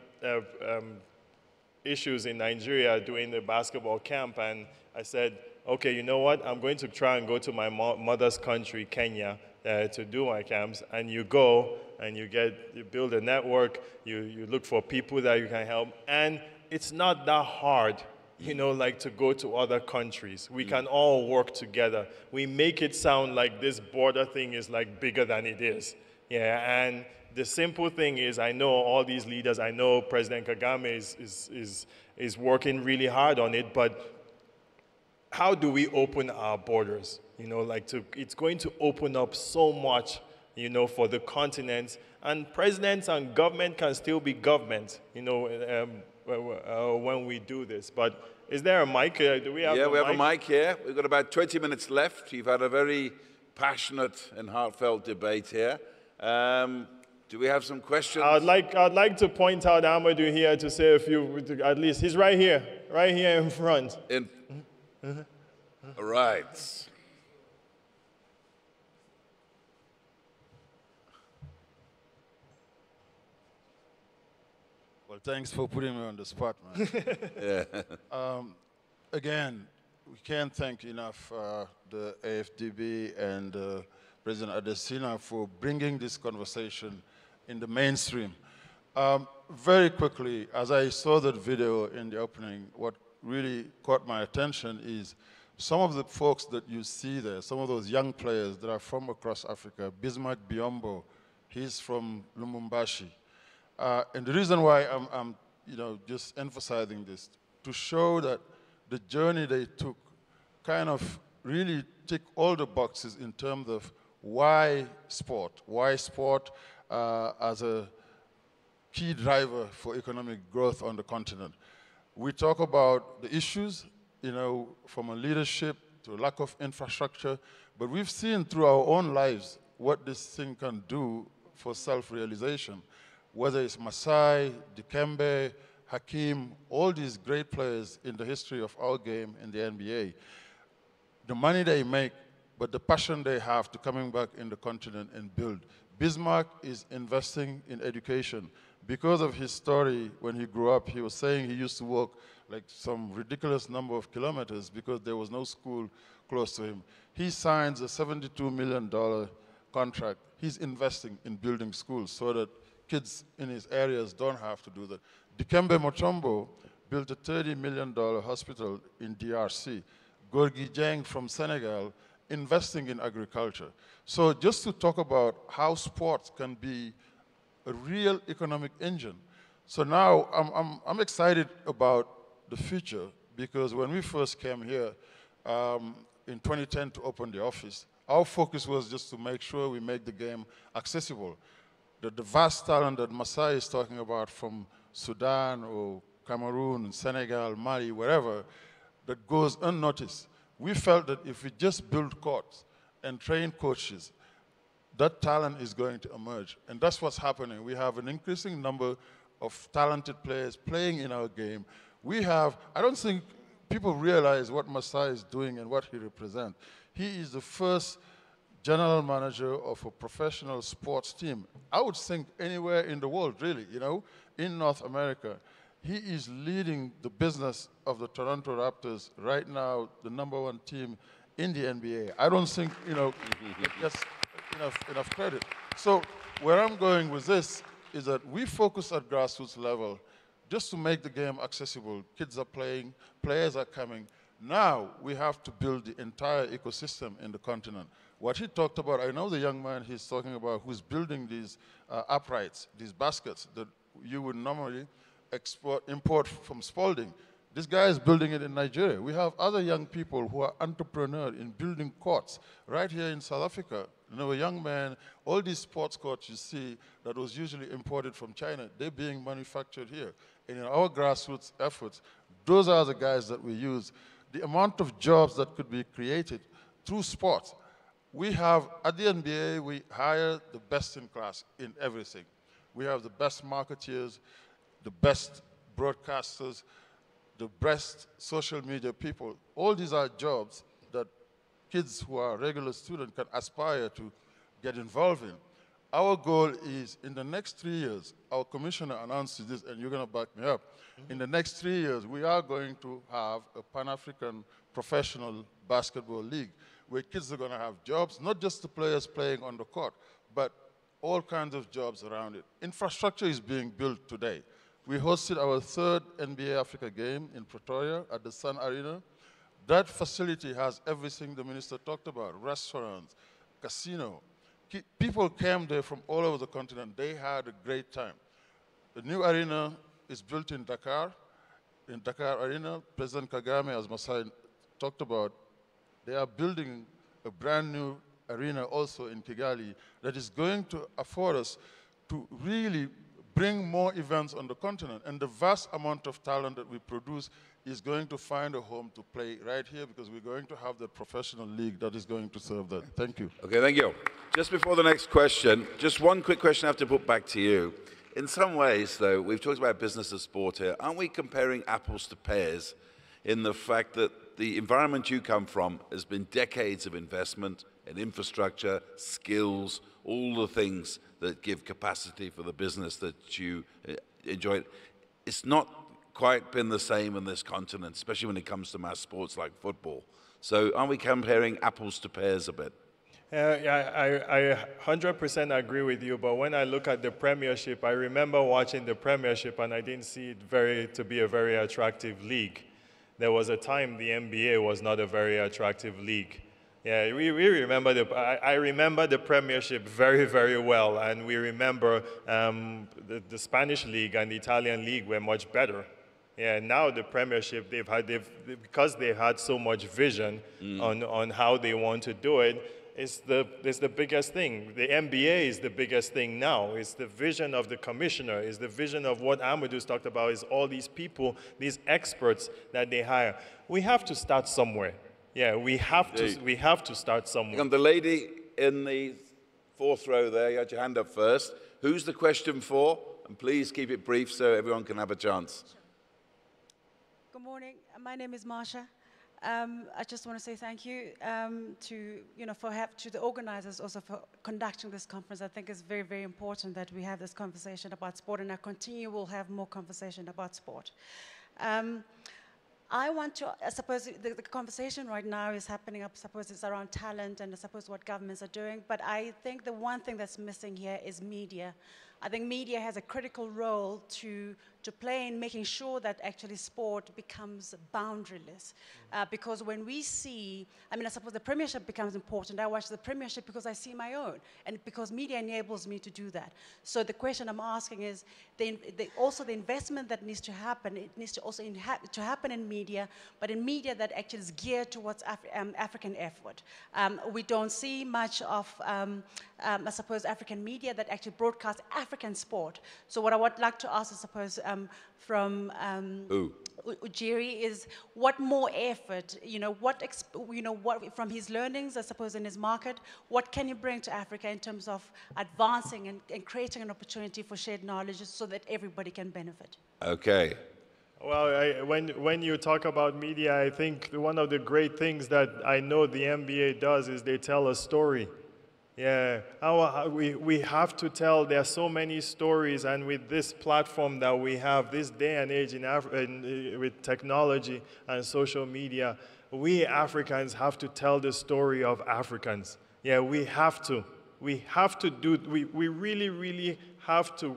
issues in Nigeria doing the basketball camp, and I said, okay, you know what? I'm going to try and go to my mother's country, Kenya, to do my camps. And you go and you build a network. You look for people that you can help. And it's not that hard you know, like to go to other countries. We can all work together. We make it sound like this border thing is like bigger than it is. Yeah, and the simple thing is, I know all these leaders, I know President Kagame is working really hard on it, but how do we open our borders? You know, like it's going to open up so much, you know, for the continent, and presidents and government can still be government, you know, when we do this. But is there a mic? Do we have Yeah, a we have mic? a mic here. We've got about 20 minutes left. You've had a very passionate and heartfelt debate here. Do we have some questions? I'd like to point out Amadou here to say a few, at least. He's right here in front. Right. Well, thanks for putting me on the spot, man. Yeah. Again, we can't thank enough the AFDB and President Adesina for bringing this conversation in the mainstream. Very quickly, as I saw that video in the opening, what really caught my attention is some of the folks that you see there, some of those young players that are from across Africa. Bismarck Biombo, he's from Lumumbashi. And the reason why I'm just emphasizing this, to show that the journey they took kind of really tick all the boxes in terms of why sport as a key driver for economic growth on the continent. We talk about the issues, you know, from a leadership to a lack of infrastructure, but we've seen through our own lives what this thing can do for self-realization. Whether it's Masai, Dikembe, Hakim, all these great players in the history of our game in the NBA, the money they make, but the passion they have to coming back in the continent and build. Bismarck is investing in education. Because of his story, when he grew up, he was saying he used to walk like some ridiculous number of kilometers because there was no school close to him. He signs a $72 million contract. He's investing in building schools so that kids in his areas don't have to do that. Dikembe Mutombo built a $30 million hospital in DRC. Gorgui Dieng from Senegal investing in agriculture. So just to talk about how sports can be a real economic engine. So now I'm excited about the future because when we first came here in 2010 to open the office, our focus was just to make sure we make the game accessible. The vast talent that Masai is talking about from Sudan or Cameroon, Senegal, Mali, wherever, that goes unnoticed. We felt that if we just build courts and train coaches, that talent is going to emerge. And that's what's happening. We have an increasing number of talented players playing in our game. I don't think people realize what Masai is doing and what he represents. He is the first general manager of a professional sports team. I would think anywhere in the world, really, you know, in North America. He is leading the business of the Toronto Raptors, right now the #1 team in the NBA. I don't think, you know, that's enough credit. So where I'm going with this is that we focus at grassroots level just to make the game accessible. Kids are playing, players are coming. Now we have to build the entire ecosystem in the continent. What he talked about, I know the young man he's talking about who's building these uprights, these baskets that you would normally import from Spalding. This guy is building it in Nigeria. We have other young people who are entrepreneurs in building courts right here in South Africa. You know, a young man, all these sports courts you see that was usually imported from China, they're being manufactured here. And in our grassroots efforts, those are the guys that we use. The amount of jobs that could be created through sports. We have, at the NBA, we hire the best in class in everything. We have the best marketeers, the best broadcasters, the best social media people. All these are jobs that kids who are regular students can aspire to get involved in. Our goal is, in the next 3 years, our commissioner announced this, and you're going to back me up. In the next 3 years, we are going to have a Pan-African professional basketball league where kids are going to have jobs, not just the players playing on the court, but all kinds of jobs around it. Infrastructure is being built today. We hosted our third NBA Africa game in Pretoria at the Sun Arena. That facility has everything the minister talked about: restaurants, casino. People came there from all over the continent. They had a great time. The new arena is built in Dakar. In Dakar Arena, President Kagame, as Masai talked about, they are building a brand new arena also in Kigali that is going to afford us to really bring more events on the continent. And the vast amount of talent that we produce is going to find a home to play right here, because we're going to have the professional league that is going to serve that. Thank you. Okay, thank you. Just before the next question, just one quick question I have to put back to you. In some ways, though, we've talked about business and sport here. Aren't we comparing apples to pears in the fact that the environment you come from has been decades of investment in infrastructure, skills, all the things that give capacity for the business that you enjoy? It's not quite been the same on this continent, especially when it comes to mass sports like football. So aren't we comparing apples to pears a bit? I 100% agree with you, but when I look at the Premiership, I remember watching the Premiership and I didn't see it to be a very attractive league. There was a time the NBA was not a very attractive league. Yeah, we remember I remember the Premiership very, very well, and we remember the Spanish league and the Italian league were much better. Yeah, now the Premiership, because they had so much vision on how they want to do it, it's the biggest thing. The NBA is the biggest thing now. It's the vision of the commissioner. It's the vision of what Amadou's talked about, is all these people, these experts that they hire. We have to start somewhere. Yeah, we have to start somewhere. And the lady in the fourth row there, you had your hand up first. Who's the question for? And please keep it brief so everyone can have a chance. Good morning. My name is Marsha. I just want to say thank you to the organizers also for conducting this conference. I think it's very, very important that we have this conversation about sport, and we'll have more conversation about sport. I want to, I suppose the conversation right now is happening, I suppose it's around talent and I suppose what governments are doing, but I think the one thing that's missing here is media. I think media has a critical role to play in making sure that actually sport becomes boundaryless. Because when we see, I suppose the Premiership becomes important. I watch the Premiership because I see my own, and because media enables me to do that. So the question I'm asking is, also the investment that needs to happen, it needs to also to happen in media, but in media that actually is geared towards African effort. We don't see much of, I suppose, African media that actually broadcasts African sport. So what I would like to ask, I suppose, from Ujiri is, what more effort, what from his learnings, I suppose, in his market, what can you bring to Africa in terms of advancing and creating an opportunity for shared knowledge so that everybody can benefit? Okay. Well, when you talk about media, I think one of the great things that I know the NBA does is they tell a story. Yeah, we have to tell, there are so many stories, and with this platform that we have, this day and age with technology and social media, we Africans have to tell the story of Africans. Yeah, we have to. We have to do, we really, really have to,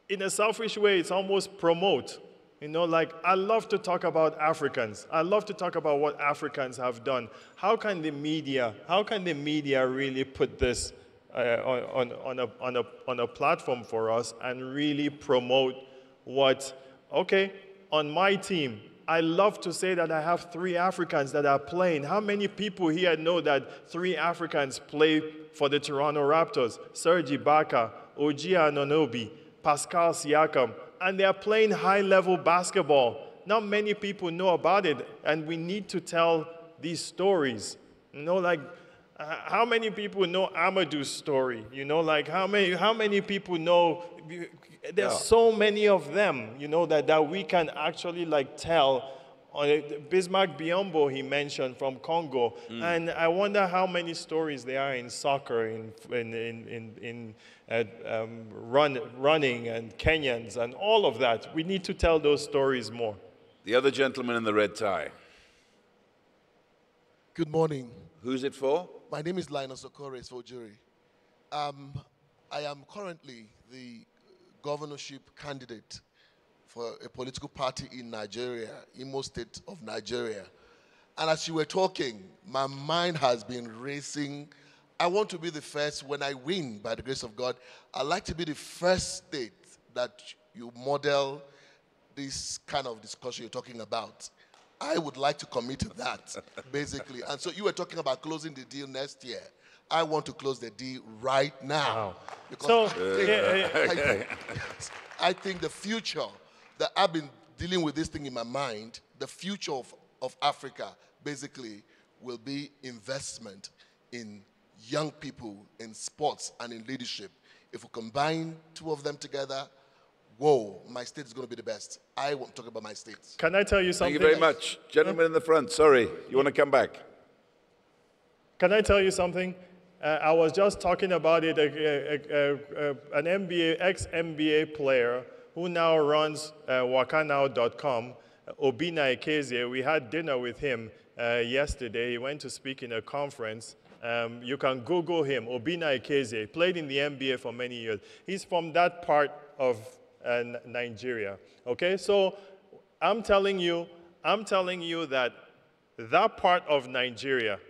in a selfish way, it's almost promote. I love to talk about Africans. I love to talk about what Africans have done. How can the media really put this on a platform for us and really promote on my team, I love to say that I have 3 Africans that are playing. How many people here know that 3 Africans play for the Toronto Raptors? Serge Ibaka, Oji Anunoby, Pascal Siakam. And they are playing high-level basketball. Not many people know about it, and we need to tell these stories. How many people know Amadou's story? How many people know? There's so many of them, that we can actually tell. Bismarck Biombo, he mentioned, from Congo. And I wonder how many stories there are in soccer, in running and Kenyans and all of that. We need to tell those stories more. The other gentleman in the red tie. Good morning. Who's it for? My name is Linus Okore, it's for jury. I am currently the governorship candidate for a political party in Nigeria, Imo State of Nigeria. And as you were talking, my mind has been racing. I want to be the first when I win, by the grace of God. I'd like to be the first state that you model this kind of discussion you're talking about. I would like to commit to that, basically. And so you were talking about closing the deal next year. I want to close the deal right now. Wow. Because So, I think the future, that I've been dealing with this thing in my mind, the future of Africa, basically, will be investment in young people, in sports, and in leadership. If we combine two of them together, whoa, my state is going to be the best. I want to talk about my state. Can I tell you something? Thank you very much. Gentleman in the front, sorry, you want to come back? Can I tell you something? I was just talking about it, an ex-NBA player who now runs wakanow.com, Obina Ekezie. We had dinner with him yesterday. He went to speak in a conference. You can Google him, Obina Ekezie, played in the NBA for many years. He's from that part of Nigeria, okay? So I'm telling you that that part of Nigeria,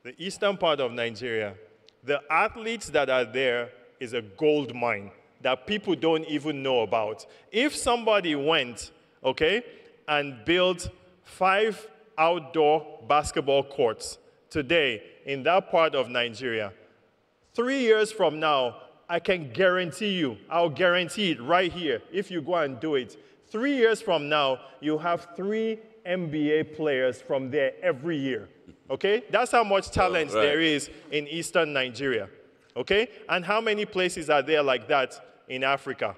the eastern part of Nigeria, the athletes that are there is a gold mine that people don't even know about. If somebody went, okay, and built 5 outdoor basketball courts today in that part of Nigeria, 3 years from now, I can guarantee you, I'll guarantee it right here, if you go and do it, 3 years from now, you have 3 NBA players from there every year, okay? That's how much talent there is in eastern Nigeria, okay? And how many places are there like that in Africa?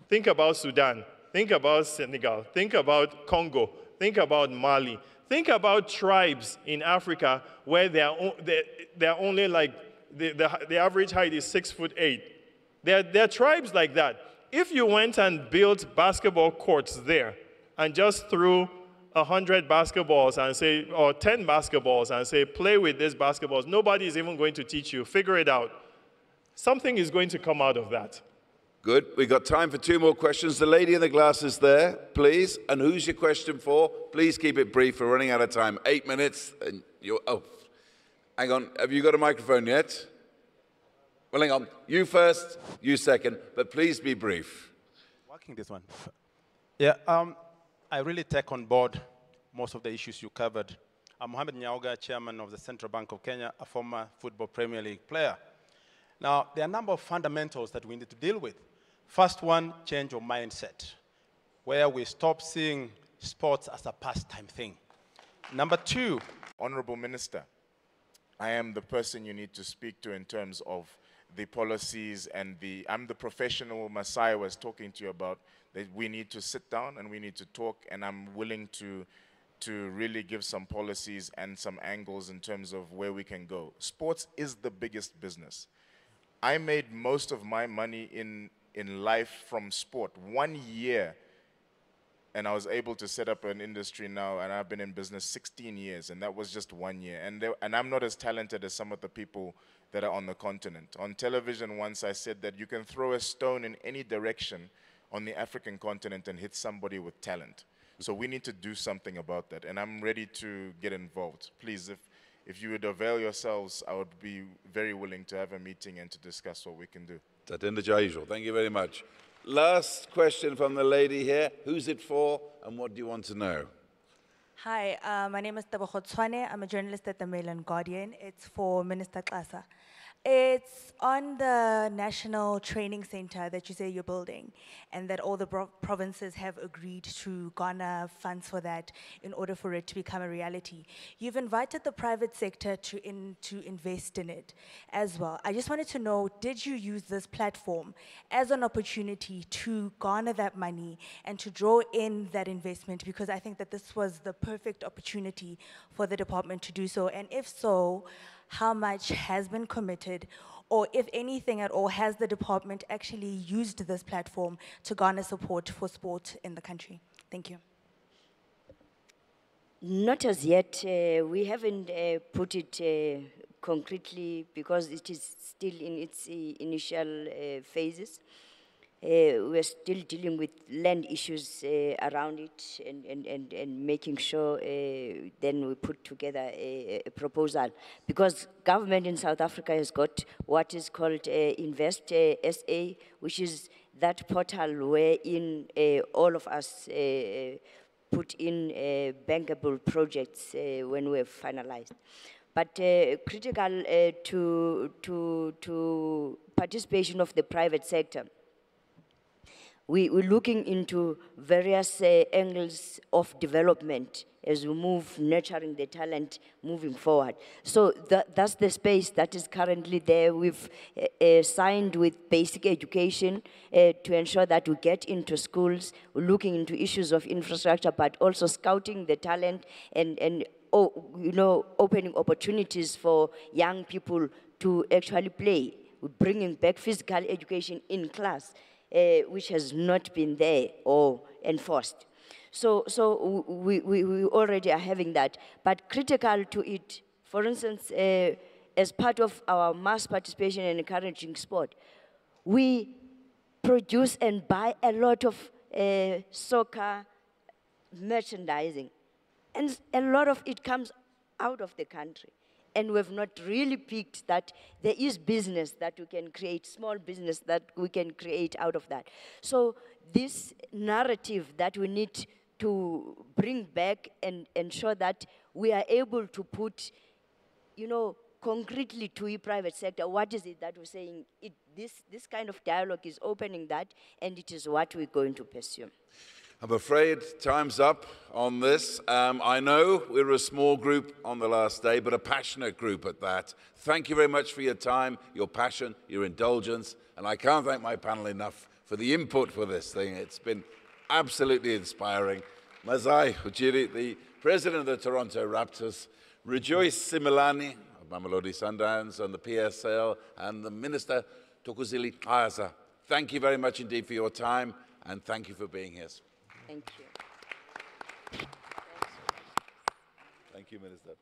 Think about Sudan, think about Senegal, think about Congo, think about Mali, think about tribes in Africa where they're only like, the average height is 6'8". There are tribes like that. If you went and built basketball courts there and just threw 100 basketballs and say, or 10 basketballs and say, play with these basketballs, nobody is even going to teach you. Figure it out. Something is going to come out of that. Good. We've got time for 2 more questions. The lady in the glasses there, please. And who's your question for? Please keep it brief. We're running out of time. 8 minutes. And oh, hang on. Have you got a microphone yet? Well, hang on. You first, you second. But please be brief. Working this one. Yeah. I really take on board most of the issues you covered. I'm Mohamed Nyauga, chairman of the Central Bank of Kenya, a former football Premier League player. Now, there are a number of fundamentals that we need to deal with. First one, change your mindset, where we stop seeing sports as a pastime thing. Number 2. Honorable Minister, I am the person you need to speak to in terms of the policies and I'm the professional Messiah was talking to you about, that we need to sit down and we need to talk, and I'm willing to really give some policies and some angles in terms of where we can go. Sports is the biggest business. I made most of my money in life from sport. 1 year, and I was able to set up an industry now, and I've been in business 16 years, and that was just 1 year. And I'm not as talented as some of the people that are on the continent. On television once I said that you can throw a stone in any direction on the African continent and hit somebody with talent. So we need to do something about that, and I'm ready to get involved. Please, if you would avail yourselves, I would be very willing to have a meeting and to discuss what we can do. Thank you very much. Last question from the lady here. Who's it for, and what do you want to know? Hi, my name is Tebogo Tshwane. I'm a journalist at the Mail and Guardian. It's for Minister Xasa. It's on the National Training Center that you say you're building, and that all the provinces have agreed to garner funds for that in order for it to become a reality. You've invited the private sector to invest in it as well. I just wanted to know, did you use this platform as an opportunity to garner that money and to draw in that investment? Because I think that this was the perfect opportunity for the department to do so. And if so, how much has been committed, or if anything at all, has the department actually used this platform to garner support for sport in the country? Thank you. Not as yet. We haven't put it concretely, because it is still in its initial phases. We're still dealing with land issues around it and making sure then we put together a proposal. Because government in South Africa has got what is called Invest SA, which is that portal wherein all of us put in bankable projects when we're finalized. But critical to participation of the private sector. We're looking into various angles of development as we move, nurturing the talent moving forward. So that's the space that is currently there. We've signed with basic education to ensure that we get into schools. We're looking into issues of infrastructure, but also scouting the talent and opening opportunities for young people to actually play. We're bringing back physical education in class, which has not been there or enforced. So we already are having that. But critical to it, for instance, as part of our mass participation and encouraging sport, we produce and buy a lot of soccer merchandising. And a lot of it comes out of the country. And we've not really picked that there is business that we can create, small business that we can create out of that. So this narrative that we need to bring back and ensure that we are able to put, concretely to the private sector, what is it that we're saying? This kind of dialogue is opening that, and it is what we're going to pursue. I'm afraid time's up on this. I know we're a small group on the last day, but a passionate group at that. Thank you very much for your time, your passion, your indulgence, and I can't thank my panel enough for the input for this thing. It's been absolutely inspiring. Mazai Ujiri, the president of the Toronto Raptors, Rejoice Similani of Mamelodi Sundowns and the PSL, and the Minister Thokozile Ayaza. Thank you very much indeed for your time, and thank you for being here. Thank you. Thank you, Minister.